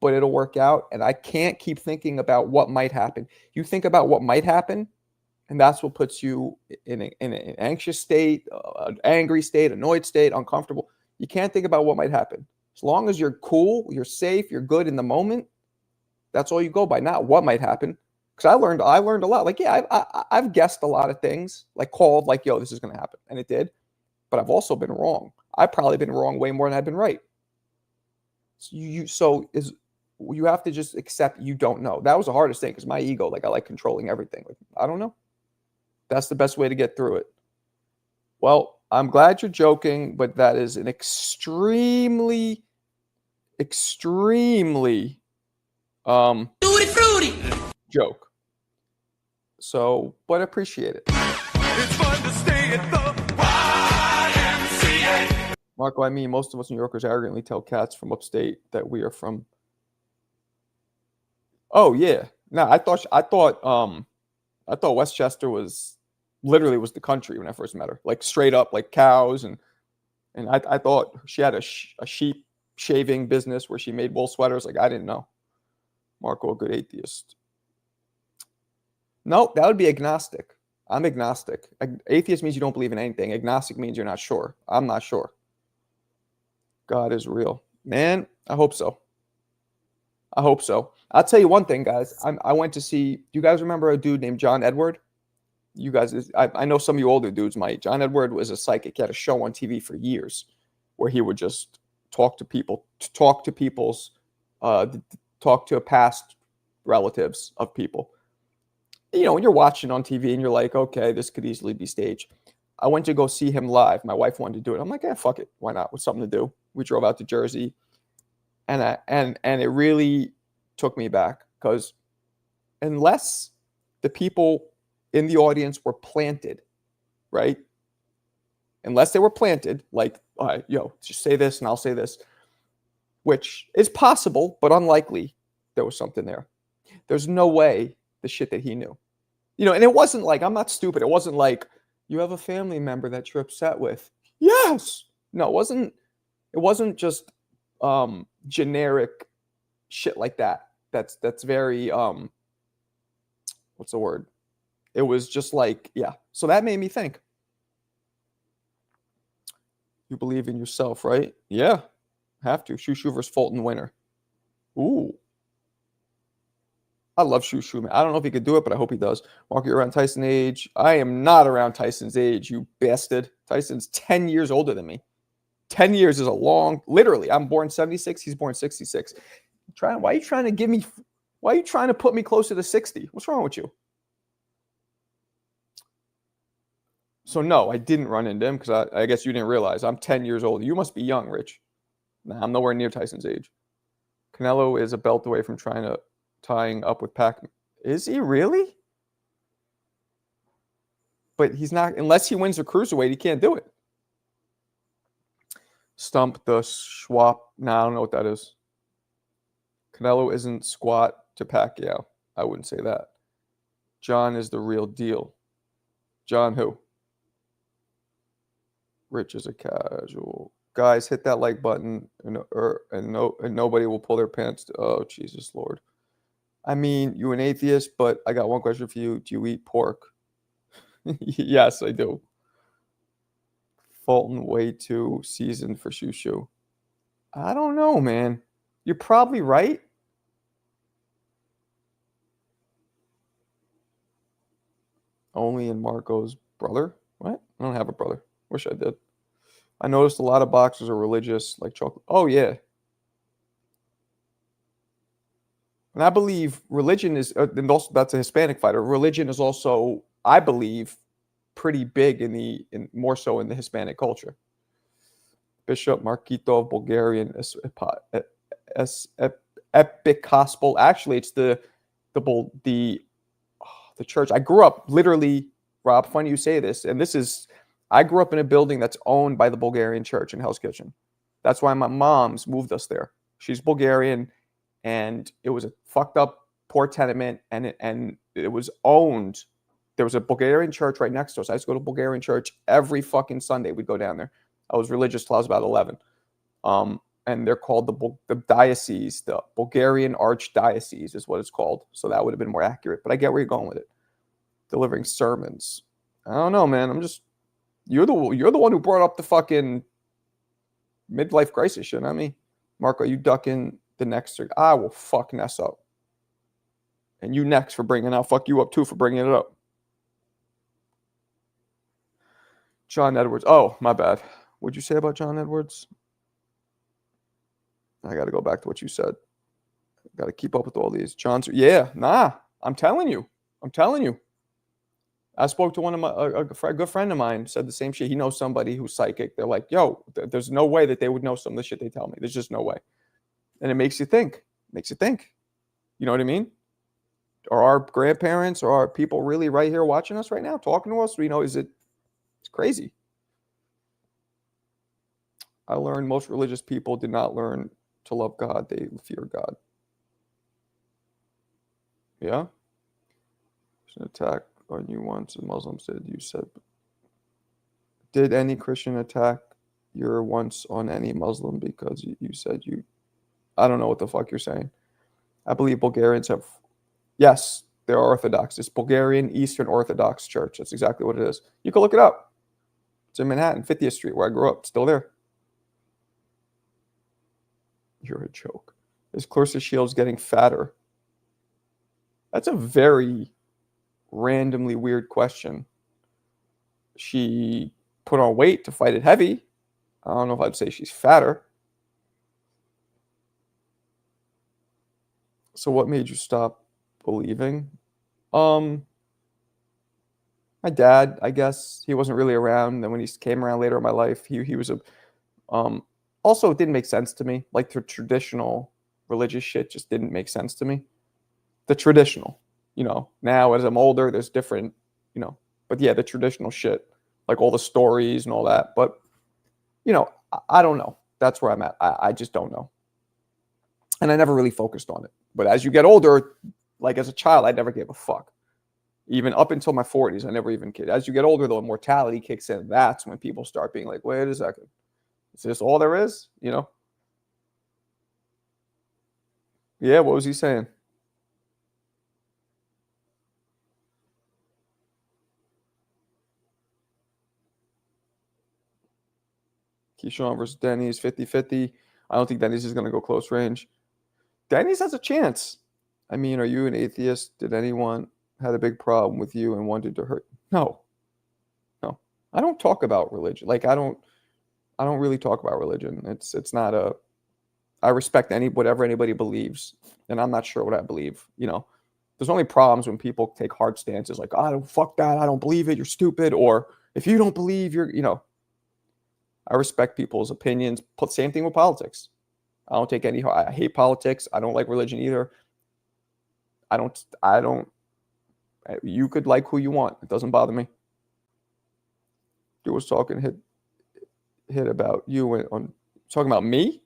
but it'll work out. And I can't keep thinking about what might happen. You think about what might happen, and that's what puts you in an anxious state, an angry state, annoyed state, uncomfortable. You can't think about what might happen. As long as you're cool, you're safe, you're good in the moment, that's all you go by, not what might happen. Because I learned a lot. Like, yeah, I've guessed a lot of things, like called, like, yo, this is going to happen. And it did. But I've also been wrong. I've probably been wrong way more than I've been right. So you have to just accept you don't know. That was the hardest thing because my ego, like I like controlling everything. Like, I don't know. That's the best way to get through it. Well, I'm glad you're joking, but that is an extremely joke. So, but I appreciate it. It's fun to stay at the YMCA. Marco, I mean, most of us New Yorkers arrogantly tell cats from upstate that we are from. Oh yeah. No, I thought Westchester was literally was the country when I first met her. Like straight up, like cows and I thought she had a sheep shaving business where she made wool sweaters. Like I didn't know. Marco, a good atheist. No, that would be agnostic. I'm agnostic. Atheist means you don't believe in anything. Agnostic means you're not sure. I'm not sure. God is real. Man, I hope so. I hope so. I'll tell you one thing, guys. I went to see, do you guys remember a dude named John Edward? You guys, I know some of you older dudes might. John Edward was a psychic. He had a show on TV for years where he would just talk to people, talk to people's, talk to past relatives of people. You know, when you're watching on TV and you're like, okay, this could easily be staged. I went to go see him live. My wife wanted to do it. I'm like, yeah, fuck it. Why not? What's something to do? We drove out to Jersey, and it really took me back because unless the people in the audience were planted, right? Unless they were planted, like, all right, yo, just say this and I'll say this, which is possible, but unlikely there was something there. There's no way the shit that he knew. You know, and it wasn't like, I'm not stupid. It wasn't like, you have a family member that you're upset with. Yes. No, it wasn't just generic shit like that. That's very what's the word? It was just like, yeah. So that made me think. You believe in yourself, right? Yeah. Have to. Shushu versus Fulton winner. Ooh. I love Shushu, man. I don't know if he could do it, but I hope he does. Mark, you're around Tyson's age. I am not around Tyson's age, you bastard. Tyson's 10 years older than me. 10 years is a long, literally. I'm born 76. He's born 66. Why are you trying to put me closer to 60? What's wrong with you? So no, I didn't run into him because I guess you didn't realize I'm 10 years old. You must be young, Rich. Nah, I'm nowhere near Tyson's age. Canelo is a belt away from tying up with Pac. Is he really? But he's not, unless he wins the cruiserweight, he can't do it. Stump the Schwab. Nah, I don't know what that is. Canelo isn't squat to Pacquiao. I wouldn't say that. John is the real deal. John who? Rich is a casual. Guys, hit that like button and nobody will pull their pants. Oh, Jesus Lord. I mean, you're an atheist, but I got one question for you. Do you eat pork? Yes, I do. Fulton way too seasoned for Shushu. I don't know, man. You're probably right. Only in Marco's brother? What? I don't have a brother. Wish I did. I noticed a lot of boxers are religious, like chocolate. Oh, yeah. And I believe religion is, and also that's a Hispanic fighter. Religion is also, I believe, pretty big in more so in the Hispanic culture. Bishop Markito of Bulgarian Epicospal. Actually, it's the church. I grew up literally, Rob, funny you say this, and I grew up in a building that's owned by the Bulgarian church in Hell's Kitchen. That's why my mom's moved us there. She's Bulgarian, and it was a fucked up poor tenement, and it was owned. There was a Bulgarian church right next to us. I used to go to Bulgarian church every fucking Sunday. We'd go down there. I was religious till I was about 11. And they're called the diocese, the Bulgarian Archdiocese is what it's called. So that would have been more accurate. But I get where you're going with it. Delivering sermons. I don't know, man. You're the one who brought up the fucking midlife crisis shit. Not me. Marco, you ducking the next? I will fuck Ness up. And you next for bringing it up. Fuck you up too for bringing it up. John Edwards. Oh, my bad. What'd you say about John Edwards? I got to go back to what you said. Got to keep up with all these. Yeah, nah. I'm telling you. I spoke to one of a good friend of mine, said the same shit. He knows somebody who's psychic. They're like, yo, there's no way that they would know some of the shit they tell me. There's just no way. And it makes you think. You know what I mean? Are our grandparents or are people really right here watching us right now, talking to us? You know, it's crazy. I learned most religious people did not learn to love God. They fear God. Yeah. Christian attack on you once, and Muslims did. You said, did any Christian attack your once on any Muslim because you said you? I don't know what the fuck you're saying. I believe Bulgarians have. Yes, they're Orthodox. It's Bulgarian Eastern Orthodox Church. That's exactly what it is. You can look it up. It's in Manhattan, 50th Street, where I grew up. Still there. You're a joke. Is Clarissa Shields getting fatter? That's a very randomly weird question. She put on weight to fight it heavy. I don't know if I'd say she's fatter. So what made you stop believing? My dad, I guess. He wasn't really around. Then when he came around later in my life, he was a also it didn't make sense to me. Like the traditional religious shit just didn't make sense to me. The traditional, now as I'm older, there's different, but yeah, the traditional shit, like all the stories and all that. But, I don't know. That's where I'm at. I just don't know. And I never really focused on it. But as you get older, like as a child, I never gave a fuck. Even up until my 40s, I never even cared. As you get older, though, mortality kicks in. That's when people start being like, wait a second. Is this all there is? Yeah, what was he saying? Keyshawn versus Denny's 50-50. I don't think Denny's is going to go close range. Denny's has a chance. I mean, are you an atheist? Did anyone had a big problem with you and wanted to hurt? No. I don't talk about religion. Like I don't really talk about religion. It's not a. I respect whatever anybody believes, and I'm not sure what I believe. There's only problems when people take hard stances like, I don't fuck that. I don't believe it. You're stupid. Or if you don't believe, you're. I respect people's opinions. Same thing with politics. I don't take any. I hate politics. I don't like religion either. I don't. You could like who you want. It doesn't bother me. Dude was talking hit about you on talking about me.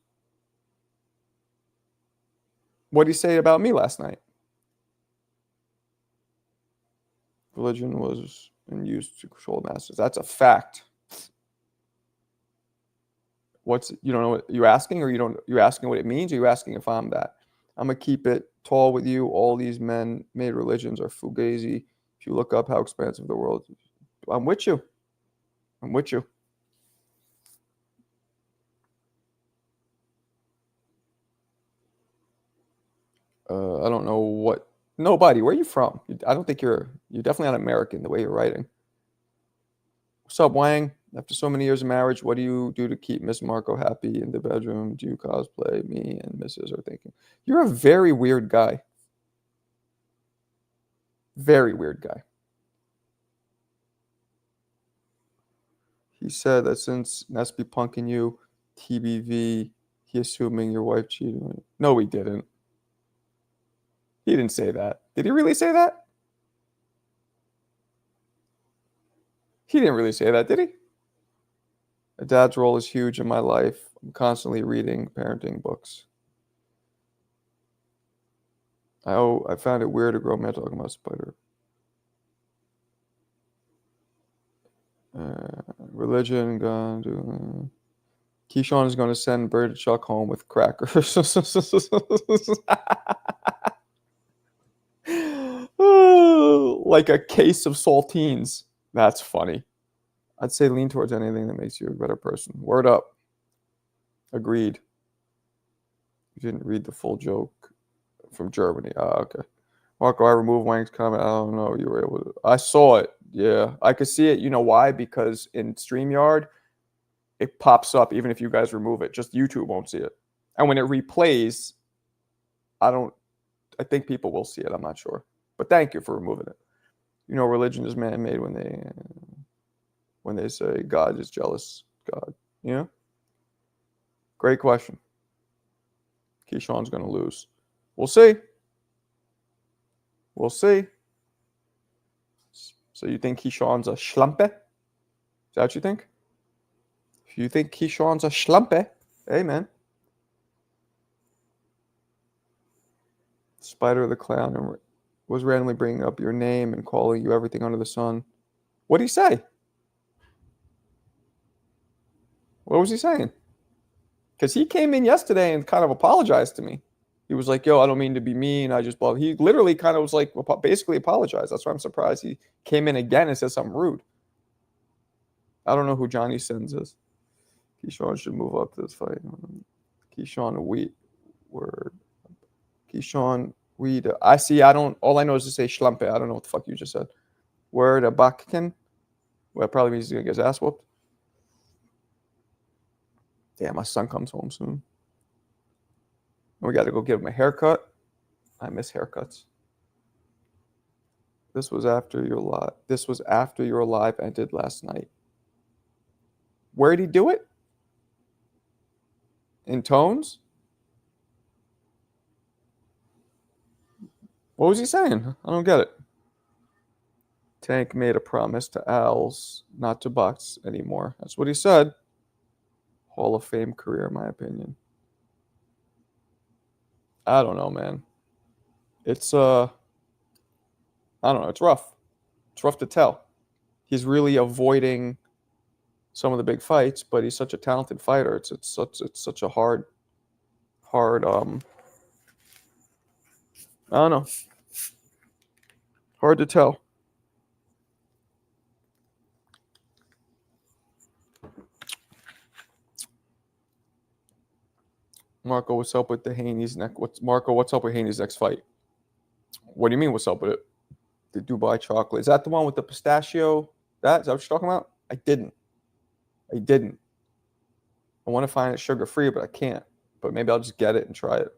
What did he say about me last night? Religion was used to control masses. That's a fact. You don't know what you're asking, or you're asking what it means, or you're asking if I'm that? I'm gonna keep it tall with you. All these men-made religions are fugazi. If you look up how expansive the world is, I'm with you. I don't know what. Nobody. Where are you from? I don't think you're definitely not American the way you're writing. What's up, Wang? After so many years of marriage, what do you do to keep Miss Marco happy in the bedroom? Do you cosplay? Me and Mrs. are thinking. You're a very weird guy. Very weird guy. He said that since Nesby punking you, TBV, he assuming your wife cheated on you. No, he didn't. He didn't say that. Did he really say that? He didn't really say that, did he? A dad's role is huge in my life. I'm constantly reading parenting books. I found it weird a grown man talking about spider. Religion, gun. Keyshawn is going to send Bird Chuck home with crackers. Like a case of saltines. That's funny. I'd say lean towards anything that makes you a better person. Word up. Agreed. You didn't read the full joke from Germany. Okay. Marco, I removed Wang's comment. I don't know. You were able to. I saw it. Yeah. I could see it. You know why? Because in StreamYard, it pops up even if you guys remove it. Just YouTube won't see it. And when it replays, I think people will see it. I'm not sure. But thank you for removing it. Religion is man-made when they say God is jealous. God. Great question. Keyshawn's going to lose. We'll see. So you think Keyshawn's a schlampe? Is that what you think? If you think Keyshawn's a schlampe, hey, man. Spider the Clown. Was randomly bringing up your name and calling you everything under the sun. What did he say? What was he saying? Because he came in yesterday and kind of apologized to me. He was like, yo, I don't mean to be mean. I just, blah. He literally kind of was like, basically apologized. That's why I'm surprised he came in again and said something rude. I don't know who Johnny Sins is. Keyshawn should move up to this fight. Keyshawn Wheat. Word. Keyshawn Wheat. I see. All I know is to say Schlempe. I don't know what the fuck you just said. Word. A Bakkin. Well, that probably means he's going to get his ass whooped. Damn, my son comes home soon. We got to go give him a haircut. I miss haircuts. This was after your live ended last night. Where'd he do it? In Tones? What was he saying? I don't get it. Tank made a promise to Al's not to box anymore. That's what he said. Hall of Fame career, in my opinion. I don't know, man. It's I don't know. It's rough. It's rough to tell. He's really avoiding some of the big fights, but he's such a talented fighter. It's such a hard I don't know. Hard to tell. Marco, what's up with the Haney's next? What's up with Haney's next fight? What do you mean? What's up with it? The Dubai chocolate. Is that the one with the pistachio? Is that what you're talking about? I didn't. I want to find it sugar free, but I can't. But maybe I'll just get it and try it.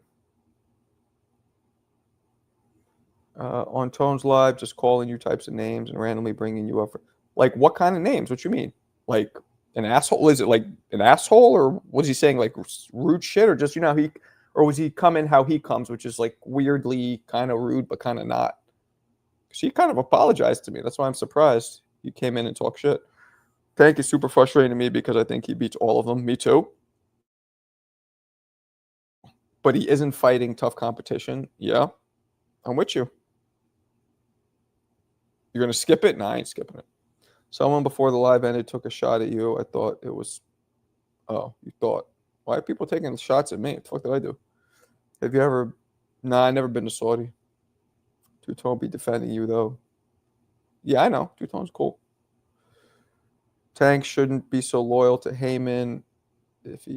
On Tones Live, just calling you types of names and randomly bringing you up. Like, what kind of names? What you mean? Like an asshole? Is it like an asshole, or was he saying like rude shit, or just or was he coming how he comes, which is like weirdly kind of rude but kind of not? Because he kind of apologized to me. That's why I'm surprised he came in and talked shit. Tank is super frustrating to me because I think he beats all of them. Me too. But he isn't fighting tough competition. Yeah, I'm with you. You're going to skip it? Nah, I ain't skipping it. Someone before the live ended took a shot at you. I thought it was... Oh, you thought. Why are people taking shots at me? What the fuck did I do? Have you ever... Nah, I never been to Saudi. Two-Tone be defending you, though. Yeah, I know. Two-Tone's cool. Tank shouldn't be so loyal to Heyman.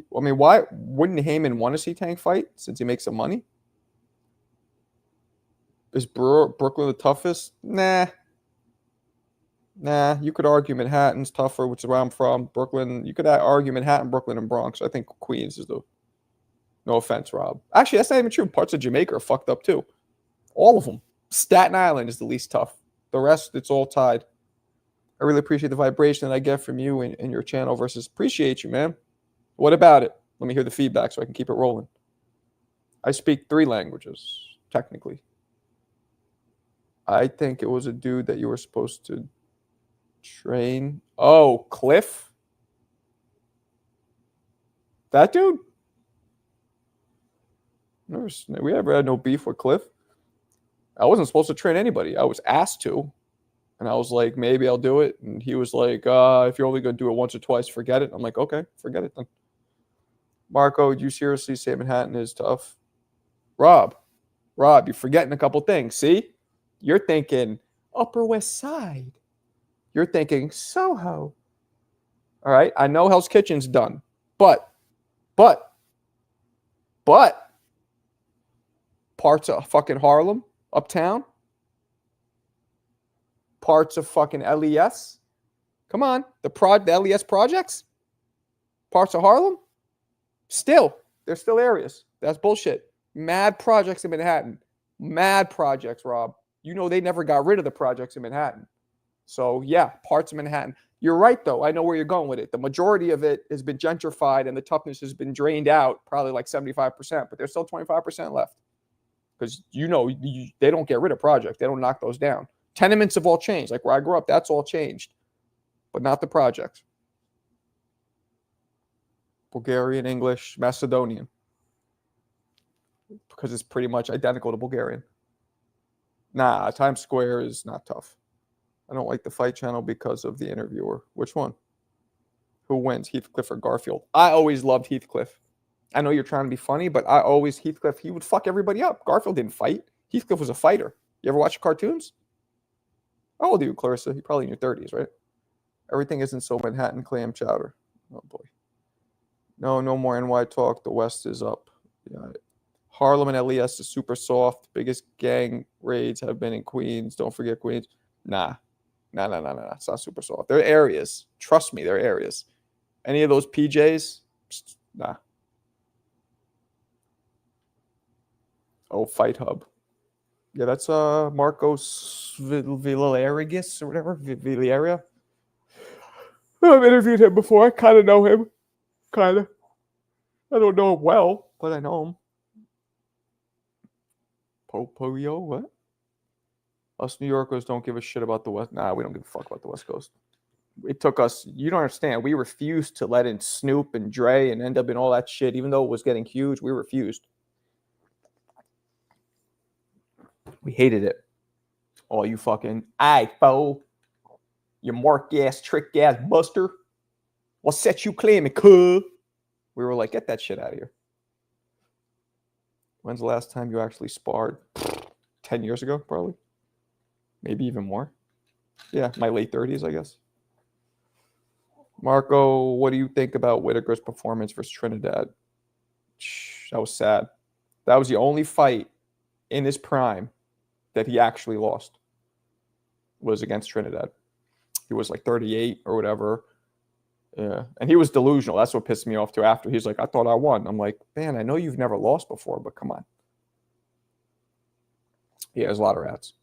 Why wouldn't Heyman want to see Tank fight since he makes some money? Is Brooklyn the toughest? Nah, you could argue Manhattan's tougher, which is where I'm from. Brooklyn, you could argue Manhattan, Brooklyn, and Bronx. I think Queens is the... No offense, Rob. Actually, that's not even true. Parts of Jamaica are fucked up, too. All of them. Staten Island is the least tough. The rest, it's all tied. I really appreciate the vibration that I get from you and your channel versus appreciate you, man. What about it? Let me hear the feedback so I can keep it rolling. I speak 3 languages, technically. I think it was a dude that you were supposed to train. Oh, Cliff? That dude? We ever had no beef with Cliff. I wasn't supposed to train anybody. I was asked to. And I was like, maybe I'll do it. And he was like, if you're only going to do it once or twice, forget it. I'm like, okay, forget it then. Marco, would you seriously say Manhattan is tough? Rob, you're forgetting a couple things. See? You're thinking Upper West Side. You're thinking Soho. All right? I know Hell's Kitchen's done. But parts of fucking Harlem, uptown, parts of fucking LES. Come on. The LES projects? Parts of Harlem? There's still areas. That's bullshit. Mad projects in Manhattan. Mad projects, Rob. You know they never got rid of the projects in Manhattan. So, yeah, parts of Manhattan. You're right, though. I know where you're going with it. The majority of it has been gentrified and the toughness has been drained out, probably like 75%, but there's still 25% left. Because, they don't get rid of projects. They don't knock those down. Tenements have all changed. Like where I grew up, that's all changed. But not the projects. Bulgarian, English, Macedonian. Because it's pretty much identical to Bulgarian. Nah, Times Square is not tough. I don't like the Fight Channel because of the interviewer. Which one? Who wins, Heathcliff or Garfield? I always loved Heathcliff. I know you're trying to be funny, but Heathcliff, he would fuck everybody up. Garfield didn't fight. Heathcliff was a fighter. You ever watch cartoons? How old are you, Clarissa? You're probably in your 30s, right? Everything isn't so Manhattan clam chowder. Oh, boy. No more NY talk. The West is up. Yeah. Harlem and LES is super soft. Biggest gang raids have been in Queens. Don't forget Queens. Nah. It's not super soft. They're areas. Trust me, they're areas. Any of those PJs? Nah. Oh, Fight Hub. Yeah, that's Marcos Villarigas or whatever. Villaria. I've interviewed him before. I kind of know him. Kind of. I don't know him well, but I know him. Poyo, what? Us New Yorkers don't give a shit about the West. Nah, we don't give a fuck about the West Coast. It took us, you don't understand. We refused to let in Snoop and Dre and end up in all that shit, even though it was getting huge. We refused. We hated it. Oh, you fucking, aye, fool. You mark ass, trick ass buster. What set you claiming, cuh? We were like, get that shit out of here. When's the last time you actually sparred? 10 years ago, probably. Maybe even more. Yeah, my late 30s, I guess. Marco, what do you think about Whitaker's performance versus Trinidad? That was sad. That was the only fight in his prime that he actually lost, was against Trinidad. He was like 38 or whatever. Yeah. And he was delusional. That's what pissed me off too. After he's like, I thought I won. I'm like, man, I know you've never lost before, but come on. He has a lot of rats.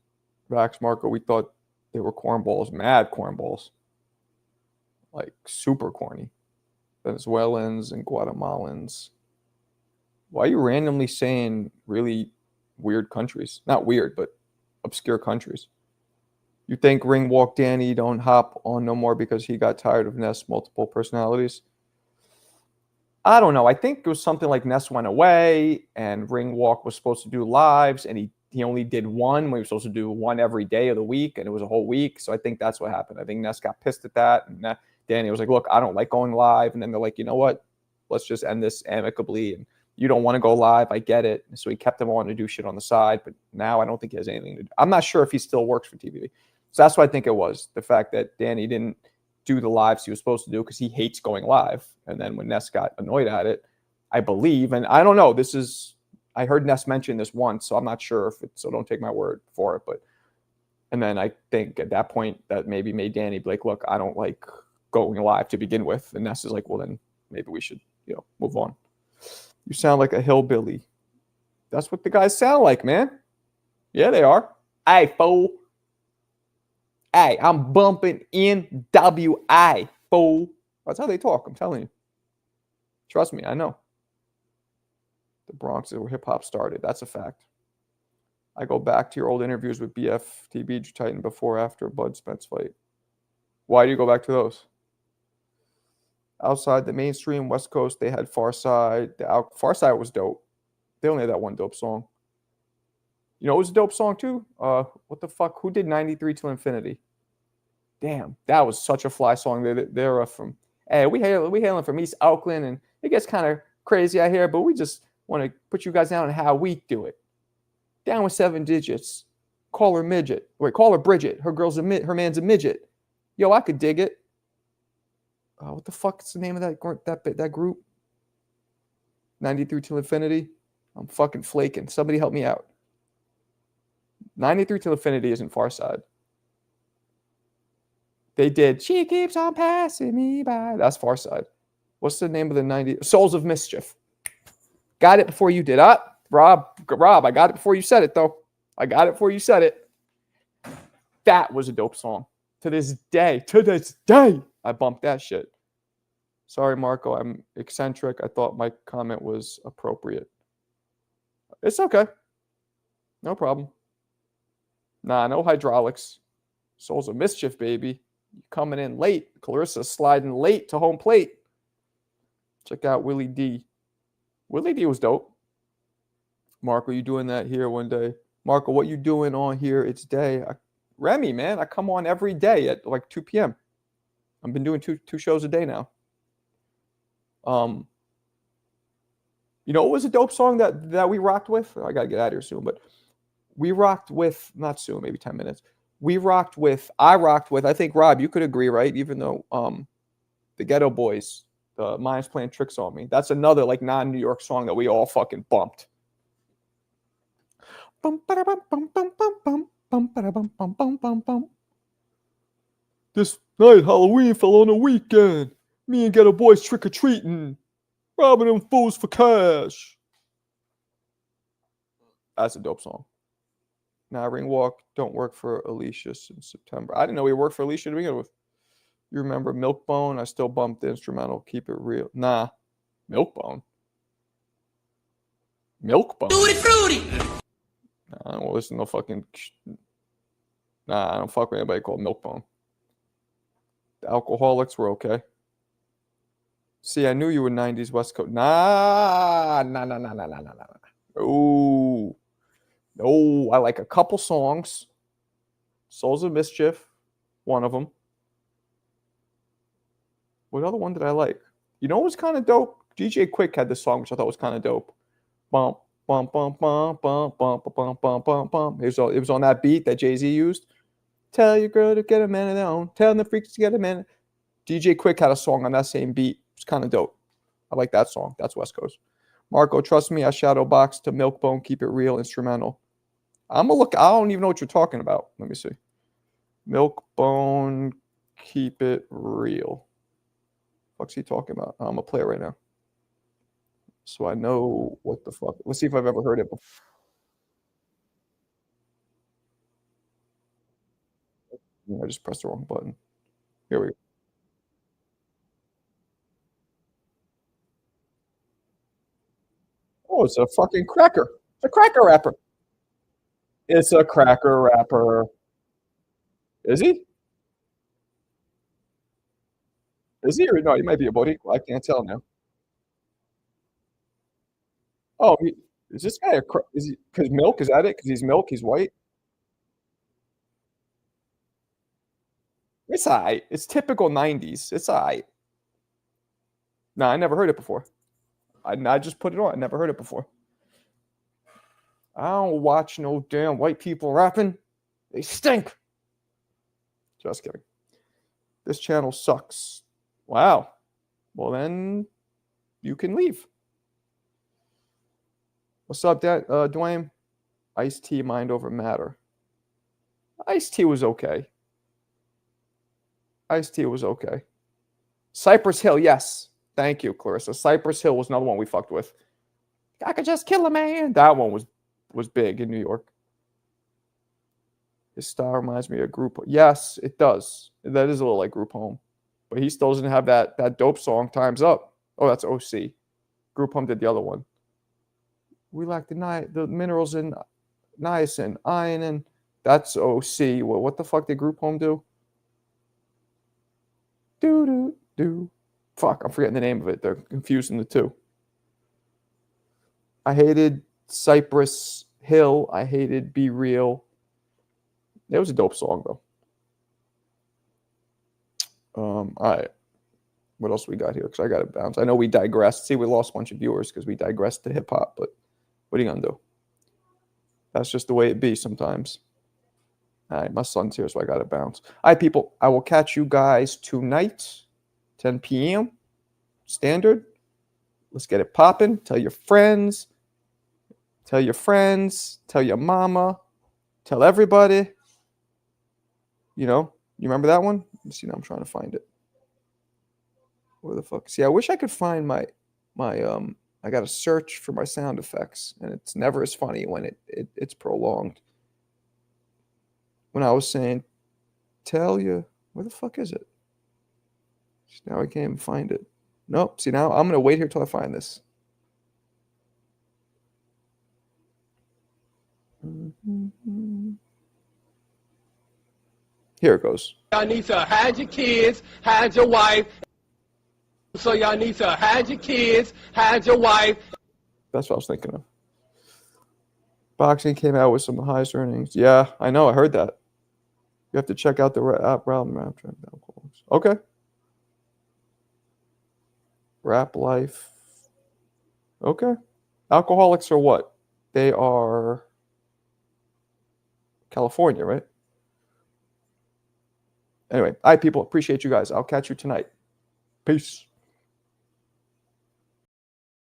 Vax, Marco, we thought they were cornballs, mad cornballs. Like super corny. Venezuelans and Guatemalans. Why are you randomly saying really weird countries? Not weird, but obscure countries. You think Ring Walk Danny don't hop on no more because he got tired of Ness multiple personalities? I don't know. I think it was something like Ness went away and Ring Walk was supposed to do lives and he only did one when he was supposed to do one every day of the week, and it was a whole week. So I think that's what happened. I think Ness got pissed at that, and Danny was like, look, I don't like going live. And then they're like, you know what? Let's just end this amicably. And you don't want to go live. I get it. So he kept him on to do shit on the side. But now I don't think he has anything to do. I'm not sure if he still works for TV. So that's what I think it was. The fact that Danny didn't do the lives he was supposed to do because he hates going live. And then when Ness got annoyed at it, I believe, and I don't know, I heard Ness mention this once, so I'm not sure so don't take my word for it. And then I think at that point that maybe made Danny be like, look, I don't like going live to begin with. And Ness is like, well, then maybe we should, move on. You sound like a hillbilly. That's what the guys sound like, man. Yeah, they are. Hey, fool. Hey, I'm bumping NWI, fool. That's how they talk. I'm telling you. Trust me, I know. The Bronx is where hip-hop started. That's a fact. I go back to your old interviews with BF, TB, Titan before, after Bud Spence fight. Why do you go back to those? Outside the mainstream West Coast, they had Far Side. Far Side was dope. They only had that one dope song. You know it was a dope song too? What the fuck? Who did 93 Till Infinity? Damn, that was such a fly song. They're from, hey, we hailing from East Oakland, and it gets kind of crazy out here, but we just want to put you guys down on how we do it. Down with 7 digits. Call her midget. Wait, call her Bridget. Her man's a midget. Yo, I could dig it. What the fuck is the name of that group? 93 Till Infinity. I'm fucking flaking. Somebody help me out. 93 Till Infinity isn't Far Side. They did She Keeps On Passing Me By. That's Far Side. What's the name of the 90? Souls of Mischief. Got it before you did. Rob, I got it before you said it, though. I got it before you said it. That was a dope song. To this day, I bumped that shit. Sorry, Marco, I'm eccentric. I thought my comment was appropriate. It's okay. No problem. Nah, no hydraulics. Souls of Mischief, baby. Coming in late. Clarissa sliding late to home plate. Check out Willie D. Willie D was dope. Marco, you doing that here one day? Marco, what you doing on here? It's day. Remy, man, I come on every day at like 2 p.m. I've been doing two shows a day now. You know, what was a dope song that we rocked with? I gotta get out of here soon, but we rocked with, not soon, maybe 10 minutes. I rocked with, I think, Rob, you could agree, right? Even though the Ghetto Boys, the Mind's Playing Tricks on Me, that's another like non-New York song that we all fucking bumped. This night Halloween fell on a weekend. Me and Ghetto Boys trick-or-treating, robbing them fools for cash. That's a dope song. Nah, Ring Walk don't work for Alicia since September. I didn't know we worked for Alicia to begin with. You remember Milkbone? I still bumped the instrumental. Keep it real. Nah. Milkbone? Milkbone? Tutti frutti. Nah, I don't listen to no fucking... Nah, I don't fuck with anybody called Milkbone. The Alcoholics were okay. See, I knew you were 90s West Coast. Nah. Oh. No, I like a couple songs. Souls of Mischief, one of them. What other one did I like? You know what was kind of dope? DJ Quick had this song, which I thought was kind of dope. Bump, bump, bump, bump, bump, bump, bump, bump, bump, bump. It was on that beat that Jay-Z used. Tell your girl to get a man of their own. Tell the freaks to get a man. DJ Quick had a song on that same beat. It's kind of dope. I like that song. That's West Coast. Marco, trust me, I shadow boxed to Milkbone, Keep It Real, instrumental. I'm gonna look. I don't even know what you're talking about. Let me see. Milkbone, Keep It Real. What's he talking about? I'm gonna play it right now, so I know what the fuck. Let's see if I've ever heard it before. I just pressed the wrong button. Here we go. Oh, it's a fucking cracker. It's a cracker rapper. It's a cracker rapper. Is he? Is he or no? He might be a Boricua. I can't tell now. Oh, is this guy is he? Because milk is that it? Because he's milk. He's white. It's alright. It's typical '90s. It's alright. No, I never heard it before. I just put it on. I never heard it before. I don't watch no damn white people rapping. They stink. Just kidding. This channel sucks. Wow. Well, then you can leave. What's up, Dwayne? Ice-T, Mind Over Matter. Ice-T was okay. Ice-T was okay. Cypress Hill, yes. Thank you, Clarissa. Cypress Hill was another one we fucked with. I could just kill a man. That one was big in New York. His style reminds me of Group. Yes, it does. That is a little like Group Home. But he still doesn't have that dope song, Time's Up. Oh, that's OC. Group Home did the other one. We lack the minerals in niacin, iron, and that's OC. What the fuck did Group Home do? Do. Fuck, I'm forgetting the name of it. They're confusing the two. I hated Cypress Hill. I hated Be Real. It was a dope song, though. All right. What else we got here? Because I got to bounce. I know we digressed. See, we lost a bunch of viewers because we digressed to hip-hop, but what are you going to do? That's just the way it be sometimes. All right, my son's here, so I got to bounce. All right, people. I will catch you guys tonight, 10 p.m. Standard. Let's get it popping. Tell your friends. Tell your friends. Tell your mama. Tell everybody. You know, you remember that one? Let me see, now I'm trying to find it. Where the fuck? See, I wish I could find my I got to search for my sound effects, and it's never as funny when it's prolonged. When I was saying, tell you, where the fuck is it? Now I can't even find it. Nope. See, now I'm going to wait here till I find this. Here it goes. Y'all need to hide your kids, hide your wife. So y'all need to hide your kids, hide your wife. That's what I was thinking of. Boxing came out with some of the highest earnings. Yeah, I know. I heard that. You have to check out the album. Okay. Rap Life. Okay. Alcoholics are what? They are California, right? Anyway, all right, people. Appreciate you guys. I'll catch you tonight. Peace.